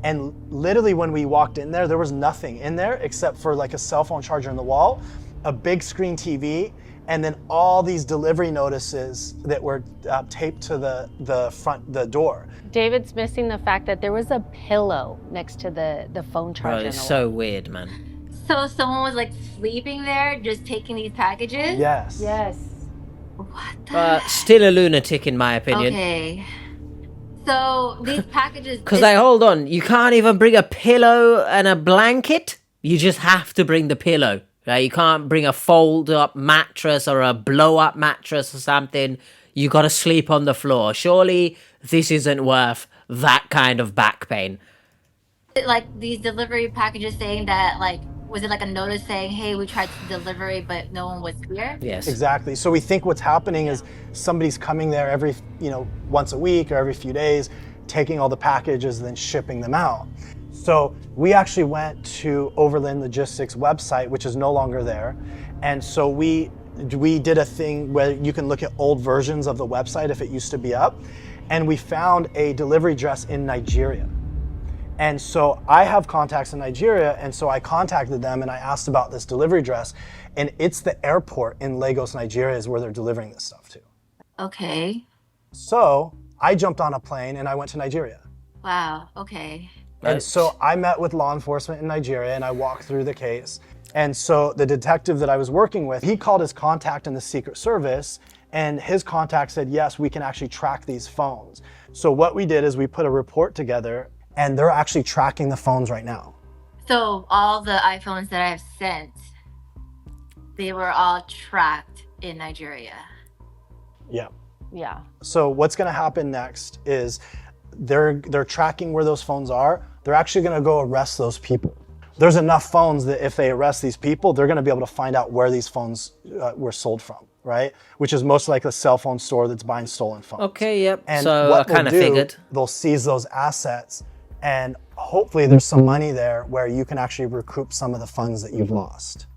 And literally when we walked in there was nothing in there except for like a cell phone charger in the wall, a big screen TV, and then all these delivery notices that were taped to the door. David's missing the fact that there was a pillow next to the phone charger. Bro, it's so weird, man. So someone was like sleeping there, just taking these packages? Yes. Yes. What the? Still a lunatic in my opinion. Okay. So these packages. Because hold on, you can't even bring a pillow and a blanket. You just have to bring the pillow. Right? You can't bring a fold-up mattress or a blow-up mattress or something. You got to sleep on the floor. Surely this isn't worth that kind of back pain. Like these delivery packages saying that, like, was it like a notice saying, hey, we tried to deliver it, but no one was here? Yes. Exactly. So we think what's happening is somebody's coming there every, once a week or every few days, taking all the packages and then shipping them out. So we actually went to Overland Logistics website, which is no longer there. And so we did a thing where you can look at old versions of the website if it used to be up. And we found a delivery address in Nigeria. And so I have contacts in Nigeria, and so I contacted them and I asked about this delivery address, and it's the airport in Lagos, Nigeria is where they're delivering this stuff to. Okay. So I jumped on a plane and I went to Nigeria. Wow, okay. And so I met with law enforcement in Nigeria and I walked through the case. And so the detective that I was working with, he called his contact in the Secret Service, and his contact said, yes, we can actually track these phones. So what we did is we put a report together, and they're actually tracking the phones right now. So all the iPhones that I've sent, they were all tracked in Nigeria. Yeah. Yeah. So what's gonna happen next is they're tracking where those phones are. They're actually gonna go arrest those people. There's enough phones that if they arrest these people, they're gonna be able to find out where these phones were sold from, right? Which is most likely a cell phone store that's buying stolen phones. Okay, yep. And So what I kind of they'll do, figured. They'll seize those assets, and hopefully there's some money there where you can actually recoup some of the funds that you've lost.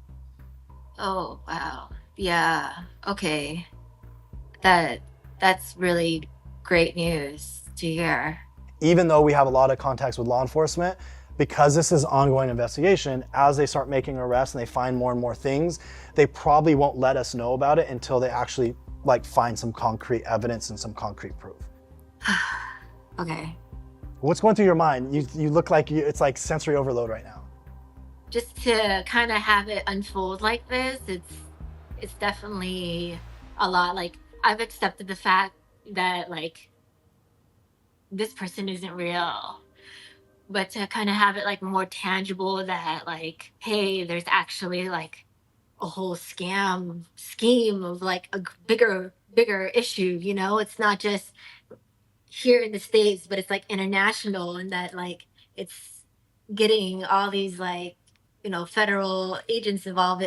Oh, wow. Yeah, okay. That's really great news to hear. Even though we have a lot of contacts with law enforcement, because this is ongoing investigation, as they start making arrests and they find more and more things, they probably won't let us know about it until they actually find some concrete evidence and some concrete proof. Okay. What's going through your mind? You look like it's like sensory overload right now. Just to kind of have it unfold like this, it's definitely a lot. Like, I've accepted the fact that this person isn't real, but to kind of have it more tangible that hey, there's actually a whole scheme of a bigger issue, it's not just here in the States, but it's international, and that it's getting all these federal agents involved.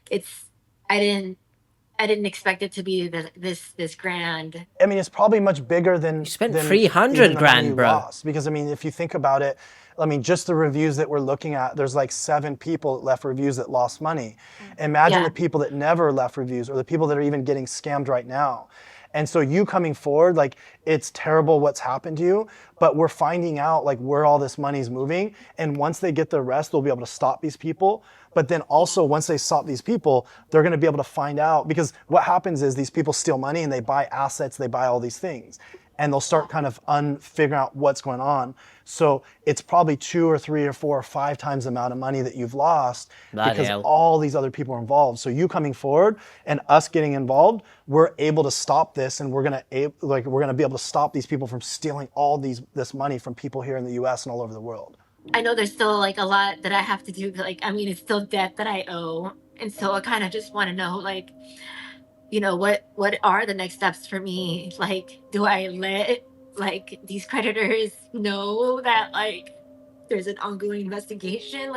It's I didn't expect it to be this grand. I mean, it's probably much bigger than... You spent than 300 even the money grand, you bro. lost. Because I mean, if you think about it, I mean, just the reviews that we're looking at, there's 7 people that left reviews that lost money. Imagine the people that never left reviews, or the people that are even getting scammed right now. And so you coming forward, it's terrible what's happened to you, but we're finding out where all this money's moving. And once they get the arrest, they'll be able to stop these people. But then also once they stop these people, they're gonna be able to find out, because what happens is these people steal money and they buy assets, they buy all these things. And they'll start kind of figuring out what's going on. So it's probably 2 or 3 or 4 or 5 times the amount of money that you've lost because all these other people are involved. So you coming forward and us getting involved, we're able to stop this, and we're gonna be able to stop these people from stealing all this money from people here in the U.S. and all over the world. I know there's still a lot that I have to do. I mean, it's still debt that I owe, and so I kind of just want to know what are the next steps for me? Do I let these creditors know that there's an ongoing investigation?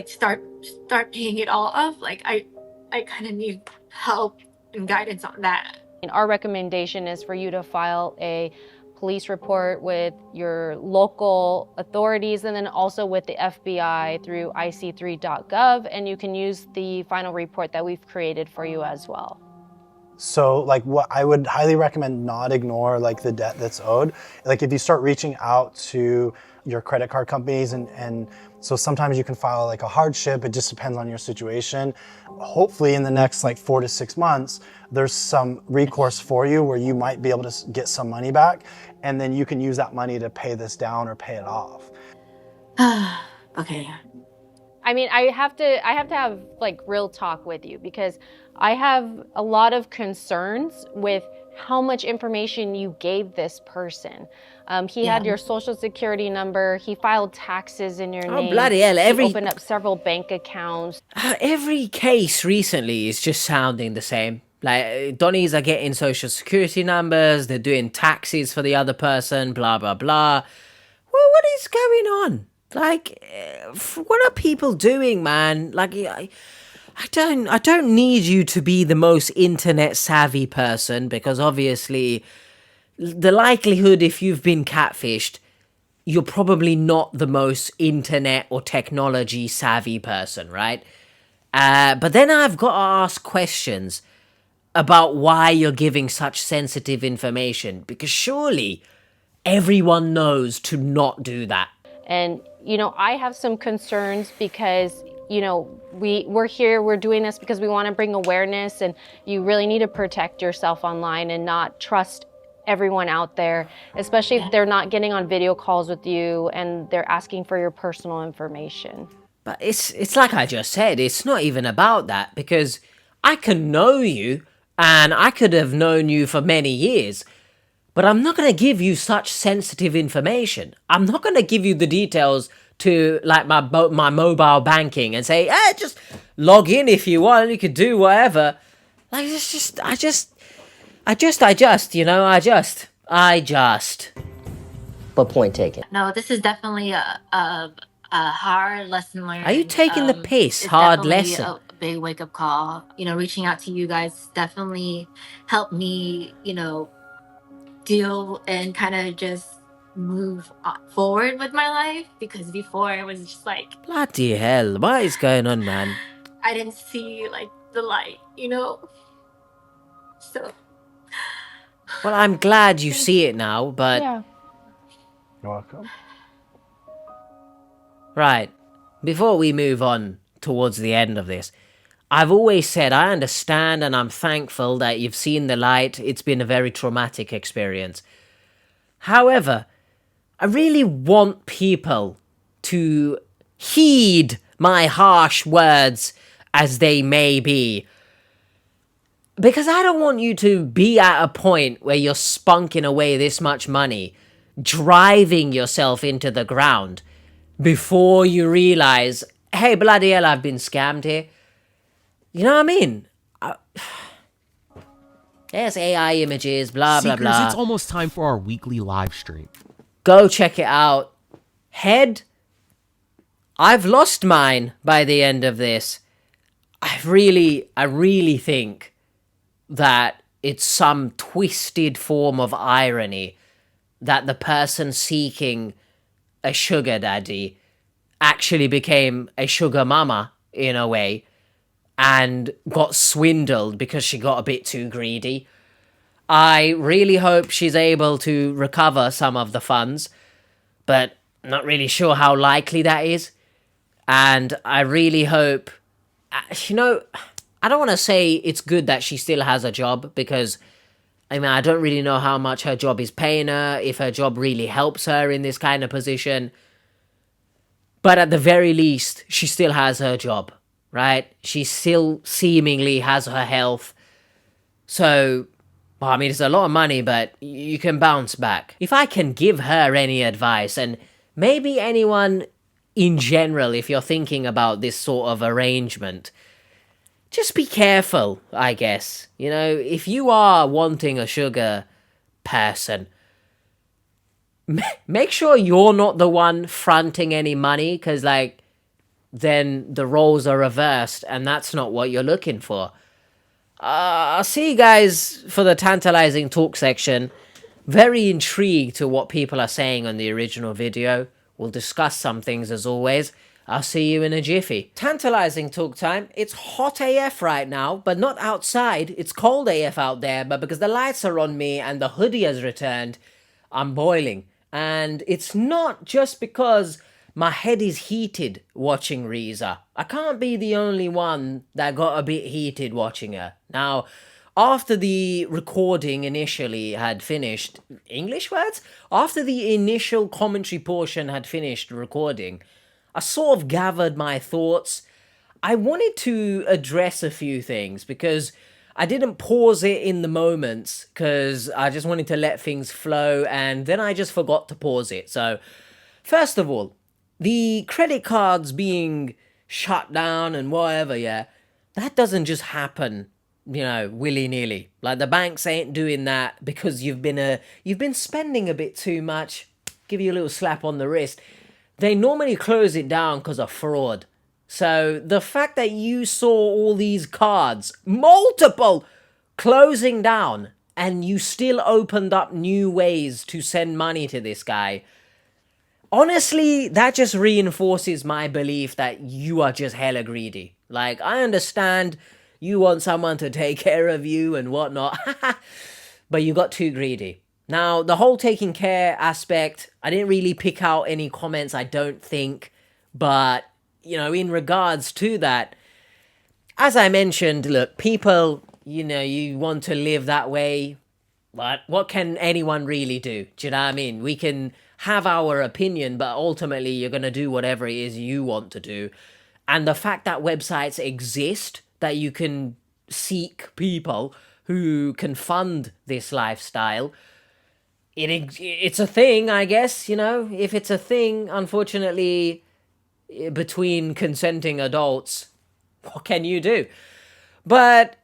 Start paying it all off? I kind of need help and guidance on that. And our recommendation is for you to file a police report with your local authorities, and then also with the FBI through ic3.gov, and you can use the final report that we've created for you as well. So what I would highly recommend, not ignore the debt that's owed. If you start reaching out to your credit card companies, and so sometimes you can file a hardship, it just depends on your situation. Hopefully in the next 4 to 6 months, there's some recourse for you where you might be able to get some money back, and then you can use that money to pay this down or pay it off. Okay. I mean, I have to have like real talk with you because I have a lot of concerns with how much information you gave this person. He had your social security number. He filed taxes in your name. Bloody hell, He opened up several bank accounts. Every case recently is just sounding the same. Like, Donnies are getting social security numbers, they're doing taxes for the other person, blah, blah, blah. Well, what is going on? Like, what are people doing, man? Like, I don't need you to be the most internet savvy person, because obviously the likelihood if you've been catfished, you're probably not the most internet or technology savvy person, right? But then I've got to ask questions about why you're giving such sensitive information, because surely everyone knows to not do that. And, you know, I have some concerns because, you know, we're here, we're doing this because we want to bring awareness, and you really need to protect yourself online and not trust everyone out there, especially if they're not getting on video calls with you and they're asking for your personal information. But it's like I just said, it's not even about that, because I can know you and I could have known you for many years, but I'm not going to give you such sensitive information. I'm not going to give you the details to like my mobile banking and say, just log in if you want, you could do whatever. Like, it's just, I just, you know, I just. But point taken. No, this is definitely a hard lesson learned. Are you taking the piss? It's Hard definitely lesson. a big wake up call. You know, reaching out to you guys definitely helped me, you know, deal and kind of just move forward with my life, because before it was just like, Bloody hell, what is going on, man? I didn't see like the light, you know? So. Well, I'm glad you see it now, but... Yeah. You're welcome. Right, before we move on towards the end of this, I've always said I understand and I'm thankful that you've seen the light. It's been a very traumatic experience. However, I really want people to heed my harsh words as they may be, because I don't want you to be at a point where you're spunking away this much money, driving yourself into the ground, before you realize, hey, bloody hell, I've been scammed here. You know what I mean? There's AI images, blah, Seekers, blah, blah. it's almost time for our weekly live stream. Go check it out. Head, I've lost mine by the end of this. I really think that it's some twisted form of irony that the person seeking a sugar daddy actually became a sugar mama in a way and got swindled because she got a bit too greedy. I really hope she's able to recover some of the funds, but I'm not really sure how likely that is. And I really hope, you know, I don't want to say it's good that she still has a job, because I mean, I don't really know how much her job is paying her, if her job really helps her in this kind of position. But at the very least, she still has her job, right? She still seemingly has her health. So, well, I mean, it's a lot of money, but you can bounce back. If I can give her any advice, and maybe anyone in general, if you're thinking about this sort of arrangement, just be careful, I guess. You know, if you are wanting a sugar person, make sure you're not the one fronting any money, because, like, then the roles are reversed, and that's not what you're looking for. I'll see you guys for the tantalizing talk section. Very intrigued to what people are saying on the original video. We'll discuss some things as always. I'll see you in a jiffy. Tantalizing talk time. It's hot AF right now, but not outside. It's cold AF out there, but because the lights are on me and the hoodie has returned, I'm boiling. And it's not just because my head is heated watching Rizza. I can't be the only one that got a bit heated watching her. Now, after the recording initially had finished... English words? After the initial commentary portion had finished recording, I sort of gathered my thoughts. I wanted to address a few things because I didn't pause it in the moments because I just wanted to let things flow, and then I just forgot to pause it. So, first of all, the credit cards being shut down and whatever, yeah, that doesn't just happen, willy-nilly. Like, the banks ain't doing that because you've been spending a bit too much. Give you a little slap on the wrist. They normally close it down because of fraud. So the fact that you saw all these cards, multiple, closing down, and you still opened up new ways to send money to this guy, honestly, that just reinforces my belief that you are just hella greedy. Like, I understand you want someone to take care of you and whatnot, but you got too greedy. Now, the whole taking care aspect, I didn't really pick out any comments, I don't think, but, in regards to that, as I mentioned, look, people, you want to live that way, but what can anyone really do? Do you know what I mean? We can have our opinion, but ultimately you're going to do whatever it is you want to do. And the fact that websites exist, that you can seek people who can fund this lifestyle, it's a thing, I guess, if it's a thing, unfortunately, between consenting adults, what can you do? But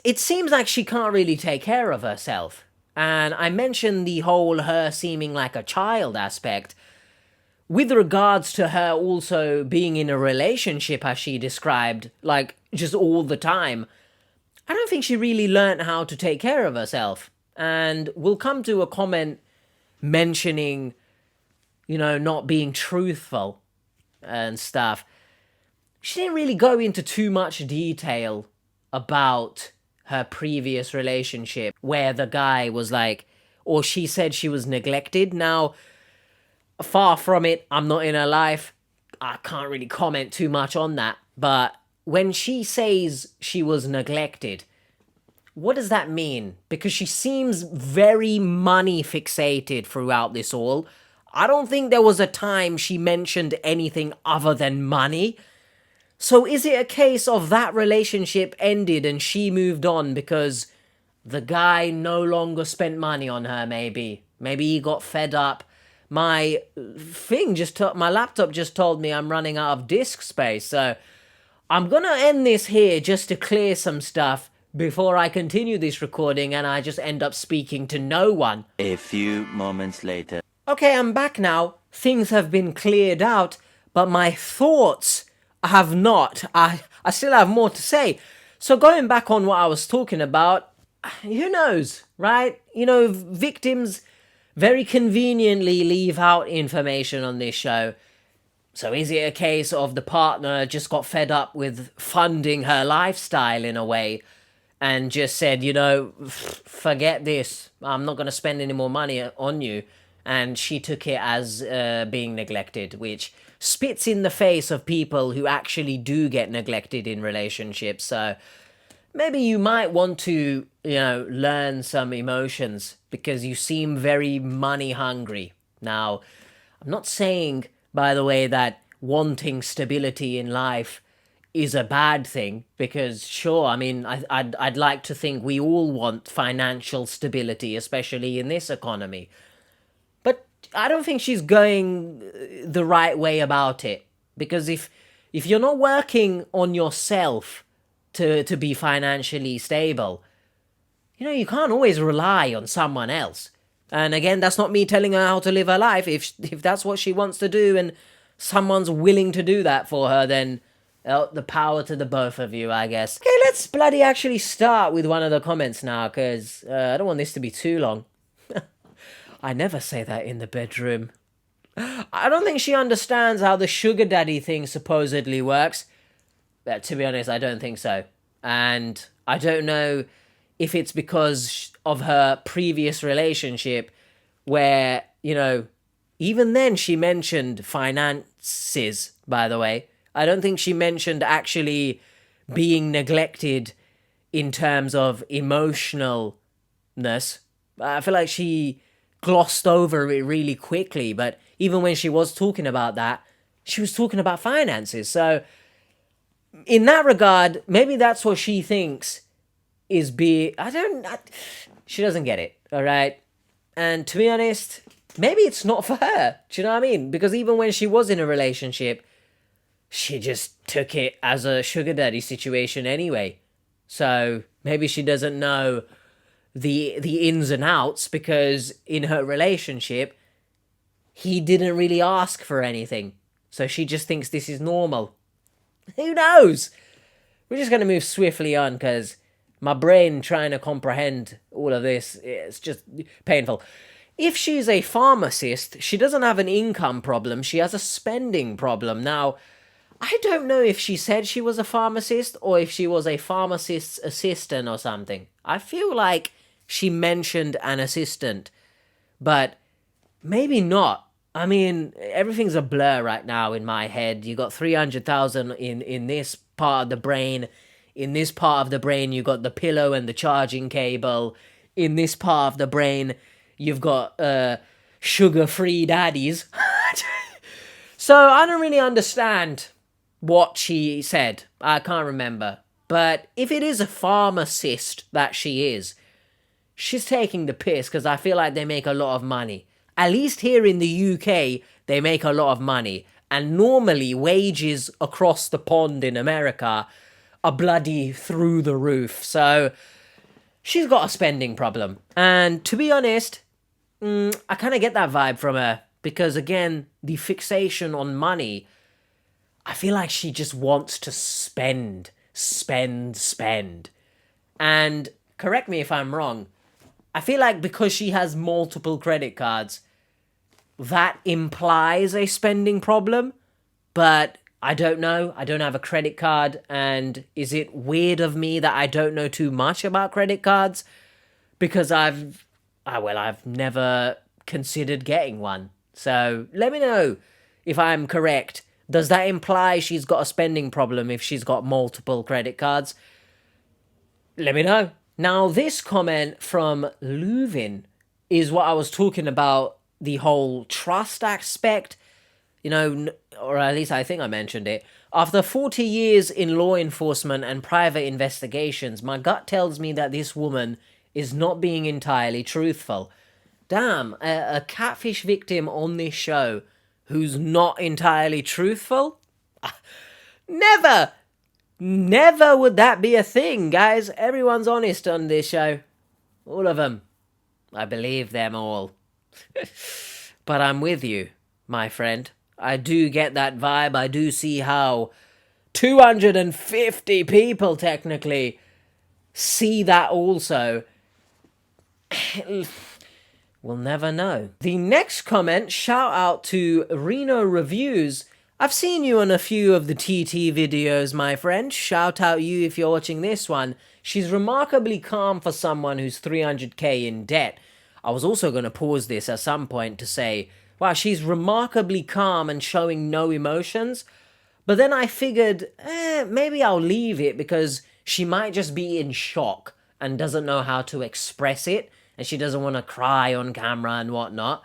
it seems like she can't really take care of herself. And I mentioned the whole her seeming like a child aspect. With regards to her also being in a relationship, as she described, like just all the time, I don't think she really learnt how to take care of herself. And we'll come to a comment mentioning, not being truthful and stuff. She didn't really go into too much detail about her previous relationship where the guy was like, or she said she was neglected. Now, far from it, I'm not in her life. I can't really comment too much on that. But when she says she was neglected, what does that mean? Because she seems very money fixated throughout this all. I don't think there was a time she mentioned anything other than money. So is it a case of that relationship ended and she moved on because the guy no longer spent money on her, maybe? Maybe he got fed up. My laptop just told me I'm running out of disk space. So I'm going to end this here just to clear some stuff before I continue this recording and I just end up speaking to no one. A few moments later. Okay, I'm back now. Things have been cleared out, but my thoughts have not. I still have more to say. So going back on what I was talking about, who knows, right? Victims very conveniently leave out information on this show. So is it a case of the partner just got fed up with funding her lifestyle in a way and just said, forget this, I'm not going to spend any more money on you, and she took it as being neglected, which spits in the face of people who actually do get neglected in relationships. So maybe you might want to, learn some emotions because you seem very money hungry. Now, I'm not saying, by the way, that wanting stability in life is a bad thing, because sure, I mean, I'd like to think we all want financial stability, especially in this economy. But I don't think she's going the right way about it, because if you're not working on yourself to be financially stable, you can't always rely on someone else. And again, that's not me telling her how to live her life. If that's what she wants to do and someone's willing to do that for her, then the power to the both of you, I guess. Okay, let's bloody actually start with one of the comments now, because I don't want this to be too long. I never say that in the bedroom. I don't think she understands how the sugar daddy thing supposedly works. To be honest, I don't think so. And I don't know if it's because of her previous relationship where, even then she mentioned finances, by the way. I don't think she mentioned actually being neglected in terms of emotionalness. I feel like she glossed over it really quickly, but even when she was talking about that, she was talking about finances. So in that regard, maybe that's what she thinks is she doesn't get it, all right? And to be honest, maybe it's not for her. Do you know what I mean? Because even when she was in a relationship, she just took it as a sugar daddy situation anyway. So maybe she doesn't know the ins and outs, because in her relationship, he didn't really ask for anything. So she just thinks this is normal. Who knows? We're just going to move swiftly on, because my brain trying to comprehend all of this is just painful. If she's a pharmacist, she doesn't have an income problem. She has a spending problem. Now, I don't know if she said she was a pharmacist or if she was a pharmacist's assistant or something. I feel like she mentioned an assistant, but maybe not. I mean, everything's a blur right now in my head. You got 300,000 in this part of the brain. In this part of the brain, you got the pillow and the charging cable. In this part of the brain, you've got sugar-free daddies. So I don't really understand what she said. I can't remember. But if it is a pharmacist that she is, she's taking the piss, because I feel like they make a lot of money. At least here in the UK, they make a lot of money. And normally, wages across the pond in America are bloody through the roof. So she's got a spending problem. And to be honest, I kind of get that vibe from her. Because again, the fixation on money, I feel like she just wants to spend. And correct me if I'm wrong, I feel like because she has multiple credit cards, that implies a spending problem. But I don't know. I don't have a credit card. And is it weird of me that I don't know too much about credit cards? Because I've never considered getting one. So let me know if I'm correct. Does that imply she's got a spending problem if she's got multiple credit cards? Let me know. Now, this comment from Luvin is what I was talking about, the whole trust aspect, you know, or at least I think I mentioned it. After 40 years in law enforcement and private investigations, my gut tells me that this woman is not being entirely truthful. Damn, a catfish victim on this show who's not entirely truthful? Never would that be a thing, guys. Everyone's honest on this show. All of them. I believe them all. But I'm with you, my friend. I do get that vibe. I do see how 250 people technically see that also. We'll never know. The next comment, shout out to Reno Reviews. I've seen you on a few of the TT videos, my friend. Shout out you if you're watching this one. She's remarkably calm for someone who's 300k in debt. I was also going to pause this at some point to say, wow, she's remarkably calm and showing no emotions. But then I figured, maybe I'll leave it because she might just be in shock and doesn't know how to express it. And she doesn't want to cry on camera and whatnot.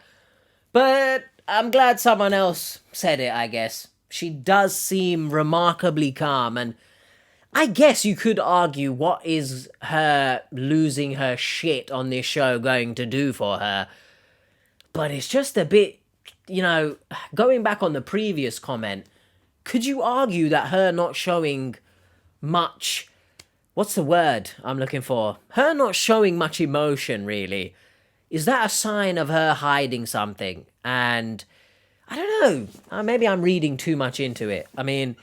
But I'm glad someone else said it, I guess. She does seem remarkably calm. And I guess you could argue, what is her losing her shit on this show going to do for her? But it's just a bit, you know, going back on the previous comment, could you argue that her not showing much... What's the word I'm looking for? Her not showing much emotion, really. Is that a sign of her hiding something? And I don't know. Maybe I'm reading too much into it. I mean,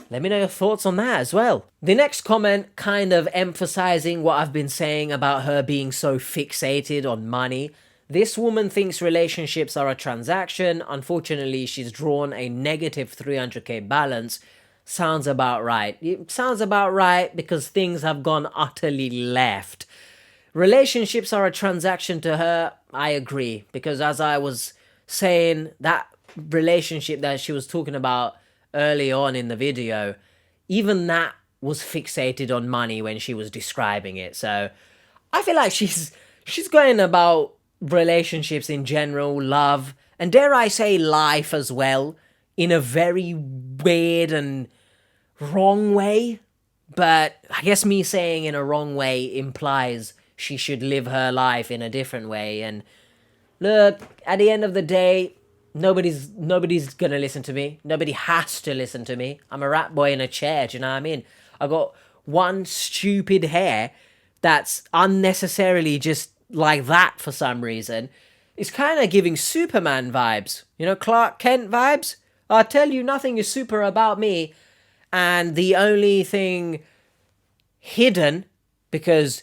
let me know your thoughts on that as well. The next comment kind of emphasizing what I've been saying about her being so fixated on money. This woman thinks relationships are a transaction. Unfortunately, she's drawn a negative 300k balance. Sounds about right. It sounds about right because things have gone utterly left. Relationships are a transaction to her. I agree. Because as I was saying, that relationship that she was talking about early on in the video, even that was fixated on money when she was describing it. So I feel like she's going about relationships in general, love, and dare I say life as well. in a very weird and wrong way. But I guess me saying in a wrong way implies she should live her life in a different way. And look, at the end of the day, nobody's gonna listen to me. Nobody has to listen to me. I'm a rat boy in a chair, do you know what I mean? I got one stupid hair that's unnecessarily just like that for some reason. It's kind of giving Superman vibes. You know, Clark Kent vibes? I tell you, nothing is super about me. And the only thing hidden, because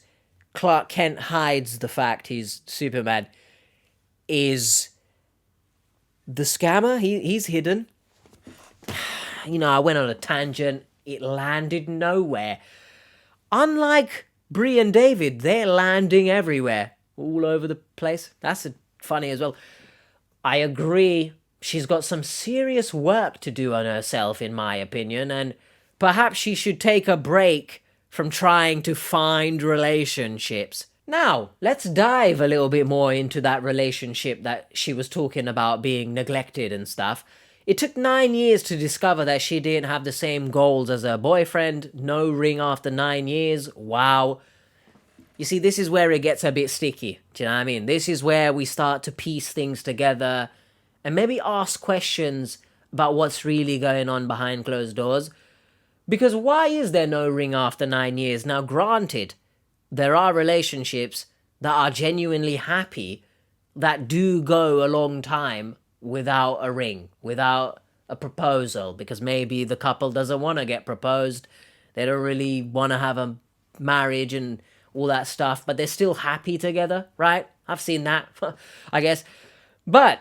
Clark Kent hides the fact he's Superman, is the scammer. He's hidden. You know, I went on a tangent. It landed nowhere. Unlike Bree and David, they're landing everywhere. All over the place. That's funny as well. I agree. She's got some serious work to do on herself, in my opinion, and perhaps she should take a break from trying to find relationships. Now, let's dive a little bit more into that relationship that she was talking about being neglected and stuff. It took 9 years to discover that she didn't have the same goals as her boyfriend. No ring after 9 years. Wow. You see, this is where it gets a bit sticky. Do you know what I mean? This is where we start to piece things together and maybe ask questions about what's really going on behind closed doors. Because why is there no ring after 9 years? Now, granted, there are relationships that are genuinely happy that do go a long time without a ring, without a proposal, because maybe the couple doesn't want to get proposed. They don't really want to have a marriage and all that stuff, but they're still happy together, right? I've seen that, I guess. But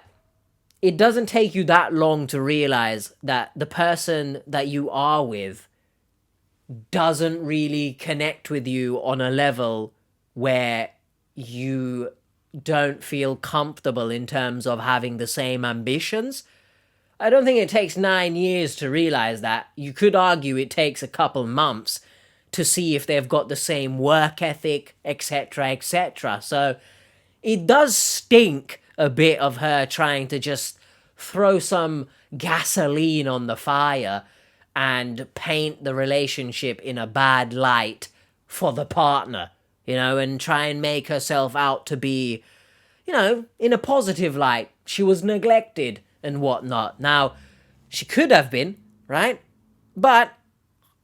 it doesn't take you that long to realize that the person that you are with doesn't really connect with you on a level where you don't feel comfortable in terms of having the same ambitions. I don't think it takes 9 years to realize that. You could argue it takes a couple months to see if they've got the same work ethic, etc., etc. So it does stink a bit of her trying to just throw some gasoline on the fire and paint the relationship in a bad light for the partner, you know, and try and make herself out to be, you know, in a positive light. She was neglected and whatnot. Now, she could have been, right? But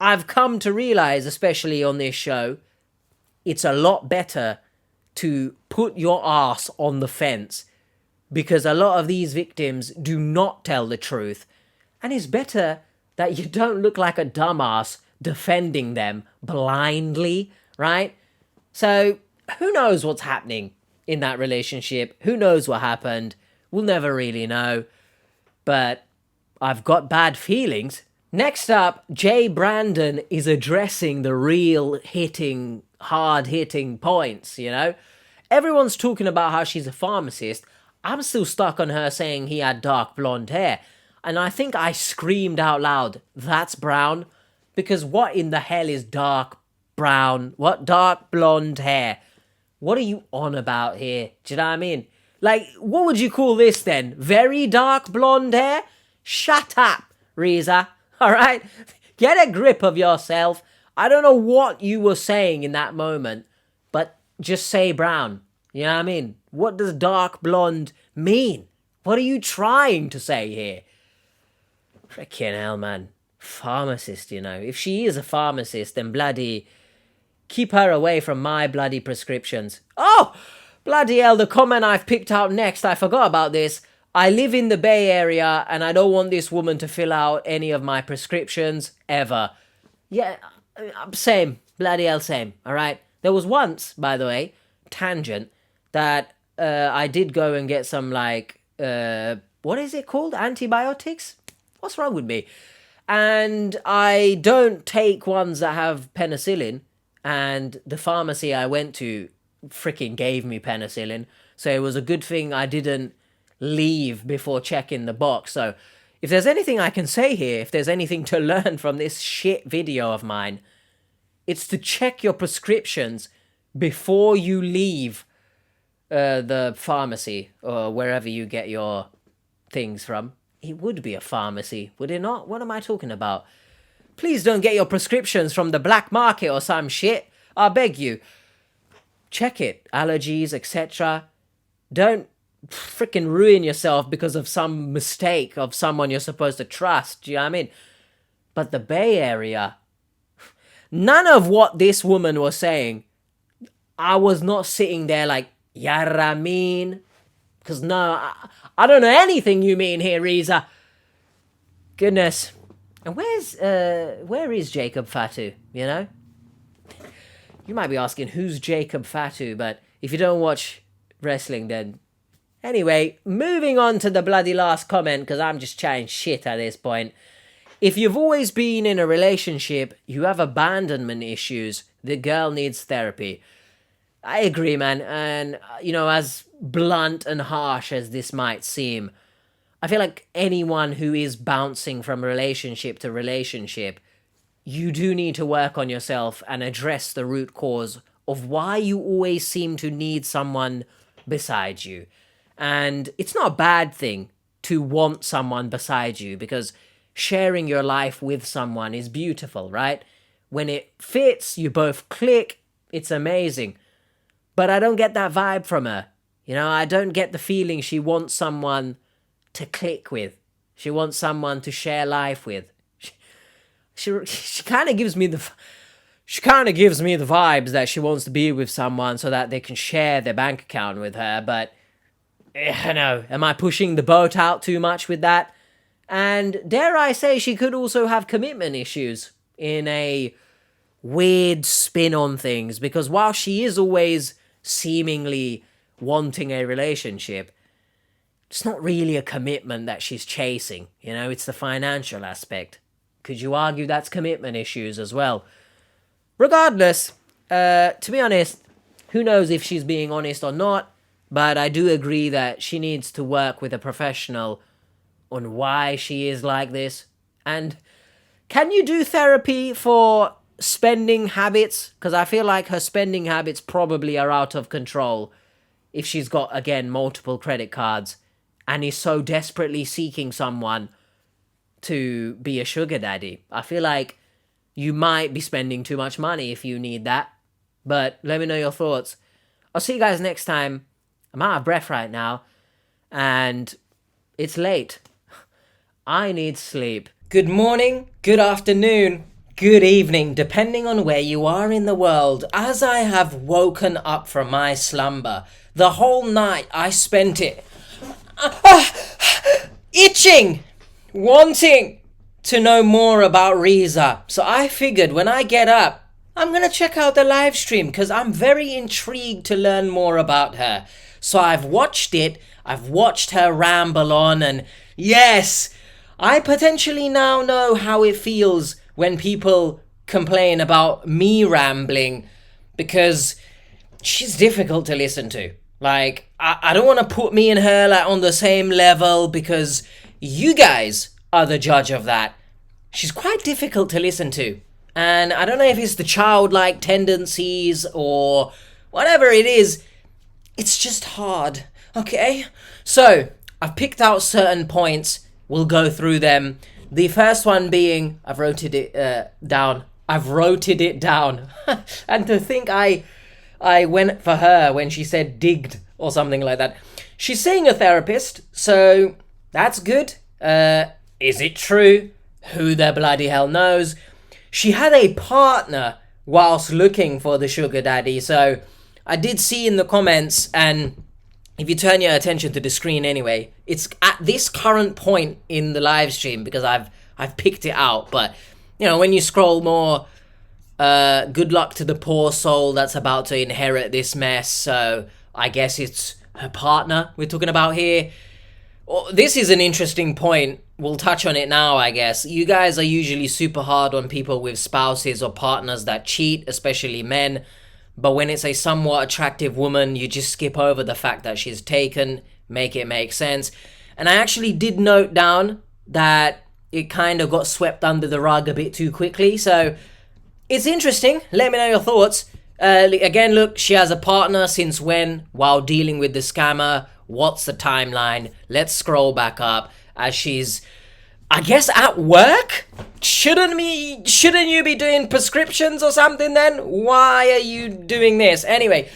I've come to realize, especially on this show, it's a lot better to put your ass on the fence, because a lot of these victims do not tell the truth, and it's better that you don't look like a dumbass defending them blindly, right? So, who knows what's happening in that relationship? Who knows what happened? We'll never really know, but I've got bad feelings. Next up, Jay Brandon is addressing the real hard-hitting points, you know? Everyone's talking about how she's a pharmacist. I'm still stuck on her saying he had dark blonde hair. And I think I screamed out loud, "That's brown." Because what in the hell is dark brown? What dark blonde hair? What are you on about here? Do you know what I mean? Like, what would you call this then? Very dark blonde hair? Shut up, Rizza. All right? Get a grip of yourself. I don't know what you were saying in that moment, but just say brown. You know what I mean? What does dark blonde mean? What are you trying to say here? Frickin' hell, man. Pharmacist, you know. If she is a pharmacist, then bloody keep her away from my bloody prescriptions. Oh! Bloody hell, the comment I've picked out next, I forgot about this. I live in the Bay Area and I don't want this woman to fill out any of my prescriptions ever. Yeah, same. Bloody hell, same. Alright? There was once, by the way, tangent, that I did go and get some, like, what is it called? Antibiotics? What's wrong with me? And I don't take ones that have penicillin, and the pharmacy I went to freaking gave me penicillin, so it was a good thing I didn't leave before checking the box. So if there's anything I can say here, if there's anything to learn from this shit video of mine, it's to check your prescriptions before you leave the pharmacy or wherever you get your things from. It would be a pharmacy, would it not? What am I talking about? Please don't get your prescriptions from the black market or some shit. I beg you. Check it. Allergies, etc. Don't freaking ruin yourself because of some mistake of someone you're supposed to trust. Do you know what I mean? But the Bay Area, none of what this woman was saying, I was not sitting there like, Yaramin. Because no, I don't know anything you mean here, Rizza. Goodness. And where is Jacob Fatu, you know? You might be asking, who's Jacob Fatu? But if you don't watch wrestling, then... Anyway, moving on to the bloody last comment, because I'm just chatting shit at this point. If you've always been in a relationship, you have abandonment issues, the girl needs therapy. I agree, man. And, you know, as blunt and harsh as this might seem, I feel like anyone who is bouncing from relationship to relationship, you do need to work on yourself and address the root cause of why you always seem to need someone beside you. And it's not a bad thing to want someone beside you, because sharing your life with someone is beautiful, right? When it fits, you both click, it's amazing. But I don't get that vibe from her. You know, I don't get the feeling she wants someone to click with. She wants someone to share life with. She kind of gives me the... She kind of gives me the vibes that she wants to be with someone so that they can share their bank account with her, but... I know, am I pushing the boat out too much with that? And dare I say, she could also have commitment issues in a weird spin on things, because while she is always seemingly wanting a relationship, it's not really a commitment that she's chasing, you know, it's the financial aspect. Could you argue that's commitment issues as well? Regardless, to be honest, who knows if she's being honest or not, but I do agree that she needs to work with a professional on why she is like this. And can you do therapy for spending habits? Because I feel like her spending habits probably are out of control if she's got, again, multiple credit cards and is so desperately seeking someone to be a sugar daddy. I feel like you might be spending too much money if you need that. But let me know your thoughts. I'll see you guys next time. I'm out of breath right now, and it's late. I need sleep. Good morning, good afternoon, good evening, depending on where you are in the world. As I have woken up from my slumber, the whole night I spent it itching, wanting to know more about Rizza. So I figured when I get up, I'm gonna check out the live stream because I'm very intrigued to learn more about her. So I've watched it, I've watched her ramble on, and yes, I potentially now know how it feels when people complain about me rambling, because she's difficult to listen to. Like, I don't want to put me and her like on the same level, because you guys are the judge of that. She's quite difficult to listen to. And I don't know if it's the childlike tendencies or whatever it is. It's just hard, okay? So, I've picked out certain points. We'll go through them. The first one being, I've wrote it down. And to think I went for her when she said digged or something like that. She's saying a therapist, so that's good. Is it true? Who the bloody hell knows? She had a partner whilst looking for the sugar daddy, so I did see in the comments, and if you turn your attention to the screen anyway, it's at this current point in the live stream because I've picked it out. But, you know, when you scroll more, good luck to the poor soul that's about to inherit this mess. So I guess it's her partner we're talking about here. This is an interesting point. We'll touch on it now, I guess. You guys are usually super hard on people with spouses or partners that cheat, especially men. But when it's a somewhat attractive woman, you just skip over the fact that she's taken, make it make sense. And I actually did note down that it kind of got swept under the rug a bit too quickly. So it's interesting. Let me know your thoughts. Again, look, she has a partner since when while dealing with the scammer? What's the timeline? Let's scroll back up. as she's, I guess, at work? Shouldn't you be doing prescriptions or something then? Why are you doing this? Anyway,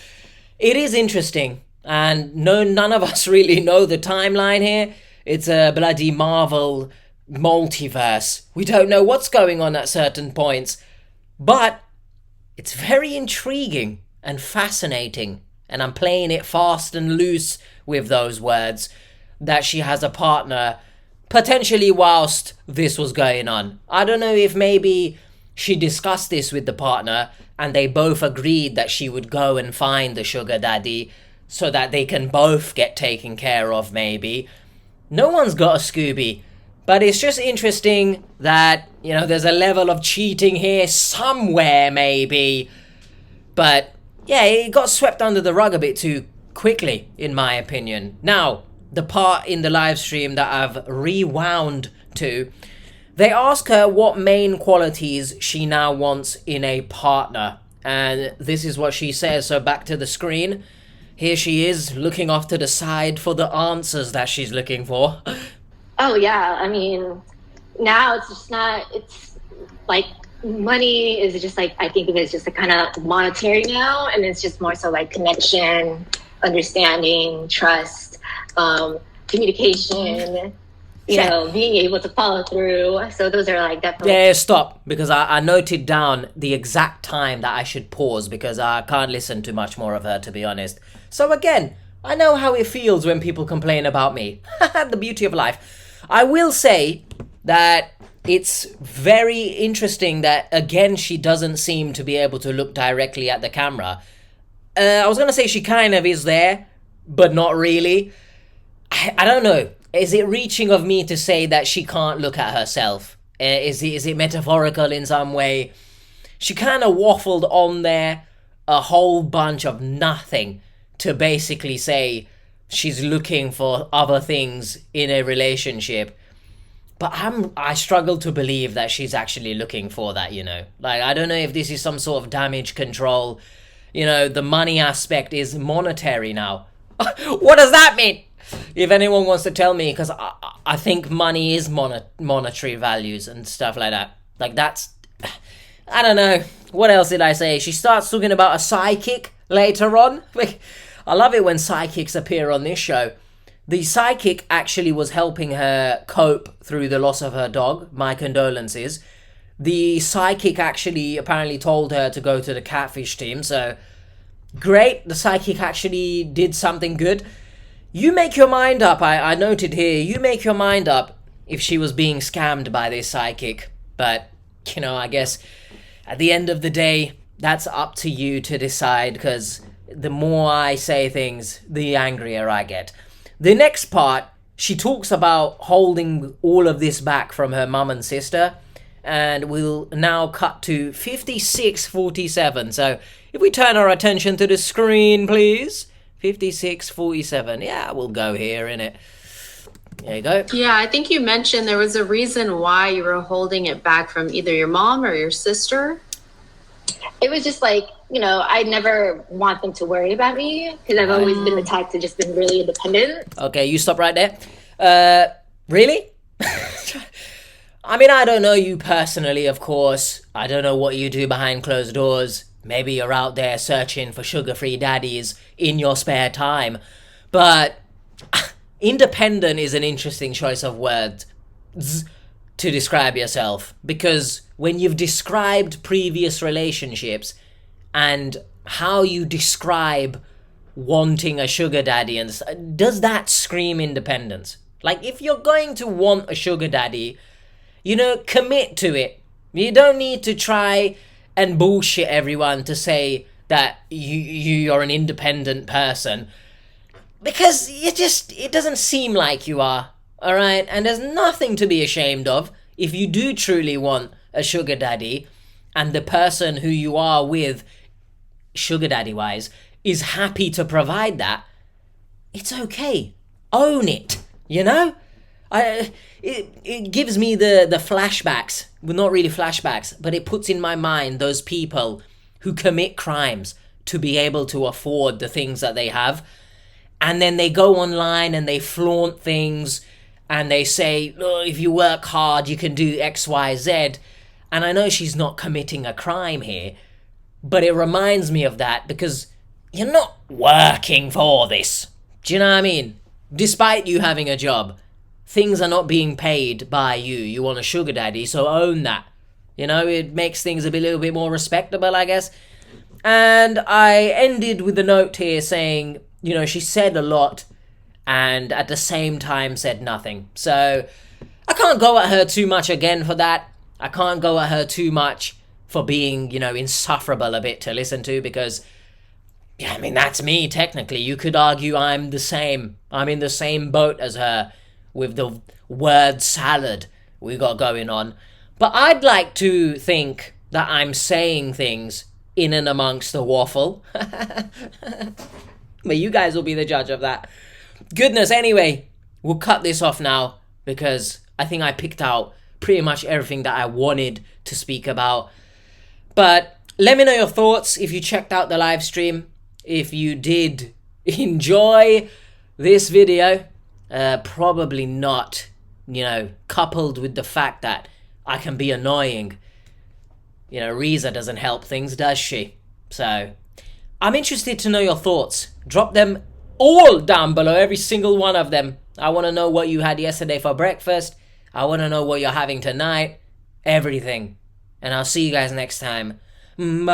it is interesting, and none of us really know the timeline here. It's a bloody Marvel multiverse. We don't know what's going on at certain points, but it's very intriguing and fascinating, and I'm playing it fast and loose with those words, that she has a partner potentially whilst this was going on. I don't know if maybe she discussed this with the partner and they both agreed that she would go and find the sugar daddy so that they can both get taken care of, maybe. No one's got a Scooby, but it's just interesting that, you know, there's a level of cheating here somewhere, maybe. But yeah, it got swept under the rug a bit too quickly, in my opinion. Now, the part in the live stream that I've rewound to, they ask her what main qualities she now wants in a partner. And this is what she says. So back to the screen. Here she is, looking off to the side for the answers that she's looking for. Oh, yeah. I mean, now it's just not, it's like money is just like, I think of it as just a kind of monetary now. And it's just more so like connection, understanding, trust, communication, you know, being able to follow through. So those are like definitely... Yeah, stop, because I noted down the exact time that I should pause because I can't listen to much more of her, to be honest. So again, I know how it feels when people complain about me. The beauty of life. I will say that it's very interesting that, again, she doesn't seem to be able to look directly at the camera. I was going to say she kind of is there, but not really. I don't know. Is it reaching of me to say that she can't look at herself? Is it metaphorical in some way? She kind of waffled on there a whole bunch of nothing to basically say she's looking for other things in a relationship. But I struggle to believe that she's actually looking for that, you know. Like, I don't know if this is some sort of damage control. You know, the money aspect is monetary now. What does that mean? If anyone wants to tell me, because I think money is monetary values and stuff like that. Like, that's... I don't know. What else did I say? She starts talking about a psychic later on. I love it when psychics appear on this show. The psychic actually was helping her cope through the loss of her dog. My condolences. The psychic actually apparently told her to go to the catfish team, so... Great, the psychic actually did something good. You make your mind up, I noted here, you make your mind up if she was being scammed by this psychic. But, you know, I guess at the end of the day, that's up to you to decide, because the more I say things, the angrier I get. The next part, she talks about holding all of this back from her mum and sister, and we'll now cut to 56:47. So if we turn our attention to the screen, please. 56:47. Yeah, we'll go here, innit? There you go. Yeah, I think you mentioned there was a reason why you were holding it back from either your mom or your sister. It was just like, you know, I never want them to worry about me because I've always been the type to just been really independent. Okay, you stop right there. Really? I mean, I don't know you personally, of course. I don't know what you do behind closed doors. Maybe you're out there searching for sugar-free daddies in your spare time. But independent is an interesting choice of words to describe yourself. Because when you've described previous relationships and how you describe wanting a sugar daddy, and does that scream independence? Like, if you're going to want a sugar daddy, you know, commit to it. You don't need to try and bullshit everyone to say that you're an independent person, because it doesn't seem like you are, all right? And there's nothing to be ashamed of if you do truly want a sugar daddy and the person who you are with, sugar daddy wise, is happy to provide that. It's okay. Own it, you know? It gives me the flashbacks. Well, not really flashbacks, but it puts in my mind those people who commit crimes to be able to afford the things that they have. And then they go online and they flaunt things and they say, oh, if you work hard, you can do X, Y, Z. And I know she's not committing a crime here, but it reminds me of that because you're not working for this. Do you know what I mean? Despite you having a job, things are not being paid by you. You want a sugar daddy, so own that. You know, it makes things a little bit more respectable, I guess. And I ended with a note here saying, you know, she said a lot and at the same time said nothing. So I can't go at her too much again for that. I can't go at her too much for being, you know, insufferable a bit to listen to because, yeah, I mean, that's me technically. You could argue I'm the same. I'm in the same boat as her with the word salad we got going on. But I'd like to think that I'm saying things in and amongst the waffle. But you guys will be the judge of that. Goodness, anyway, we'll cut this off now because I think I picked out pretty much everything that I wanted to speak about. But let me know your thoughts if you checked out the live stream. If you did enjoy this video, probably not, you know, coupled with the fact that I can be annoying. You know, Rizza doesn't help things, does she? So, I'm interested to know your thoughts. Drop them all down below, every single one of them. I want to know what you had yesterday for breakfast. I want to know what you're having tonight. Everything. And I'll see you guys next time. Bye.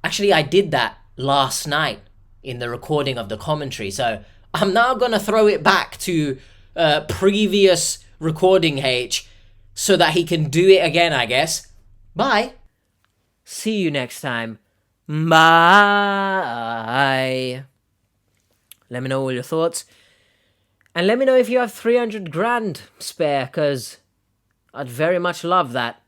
Actually, I did that last night in the recording of the commentary. So I'm now going to throw it back to previous recording H so that he can do it again, I guess. Bye. See you next time. Bye. Let me know all your thoughts. And let me know if you have 300 grand spare, because I'd very much love that.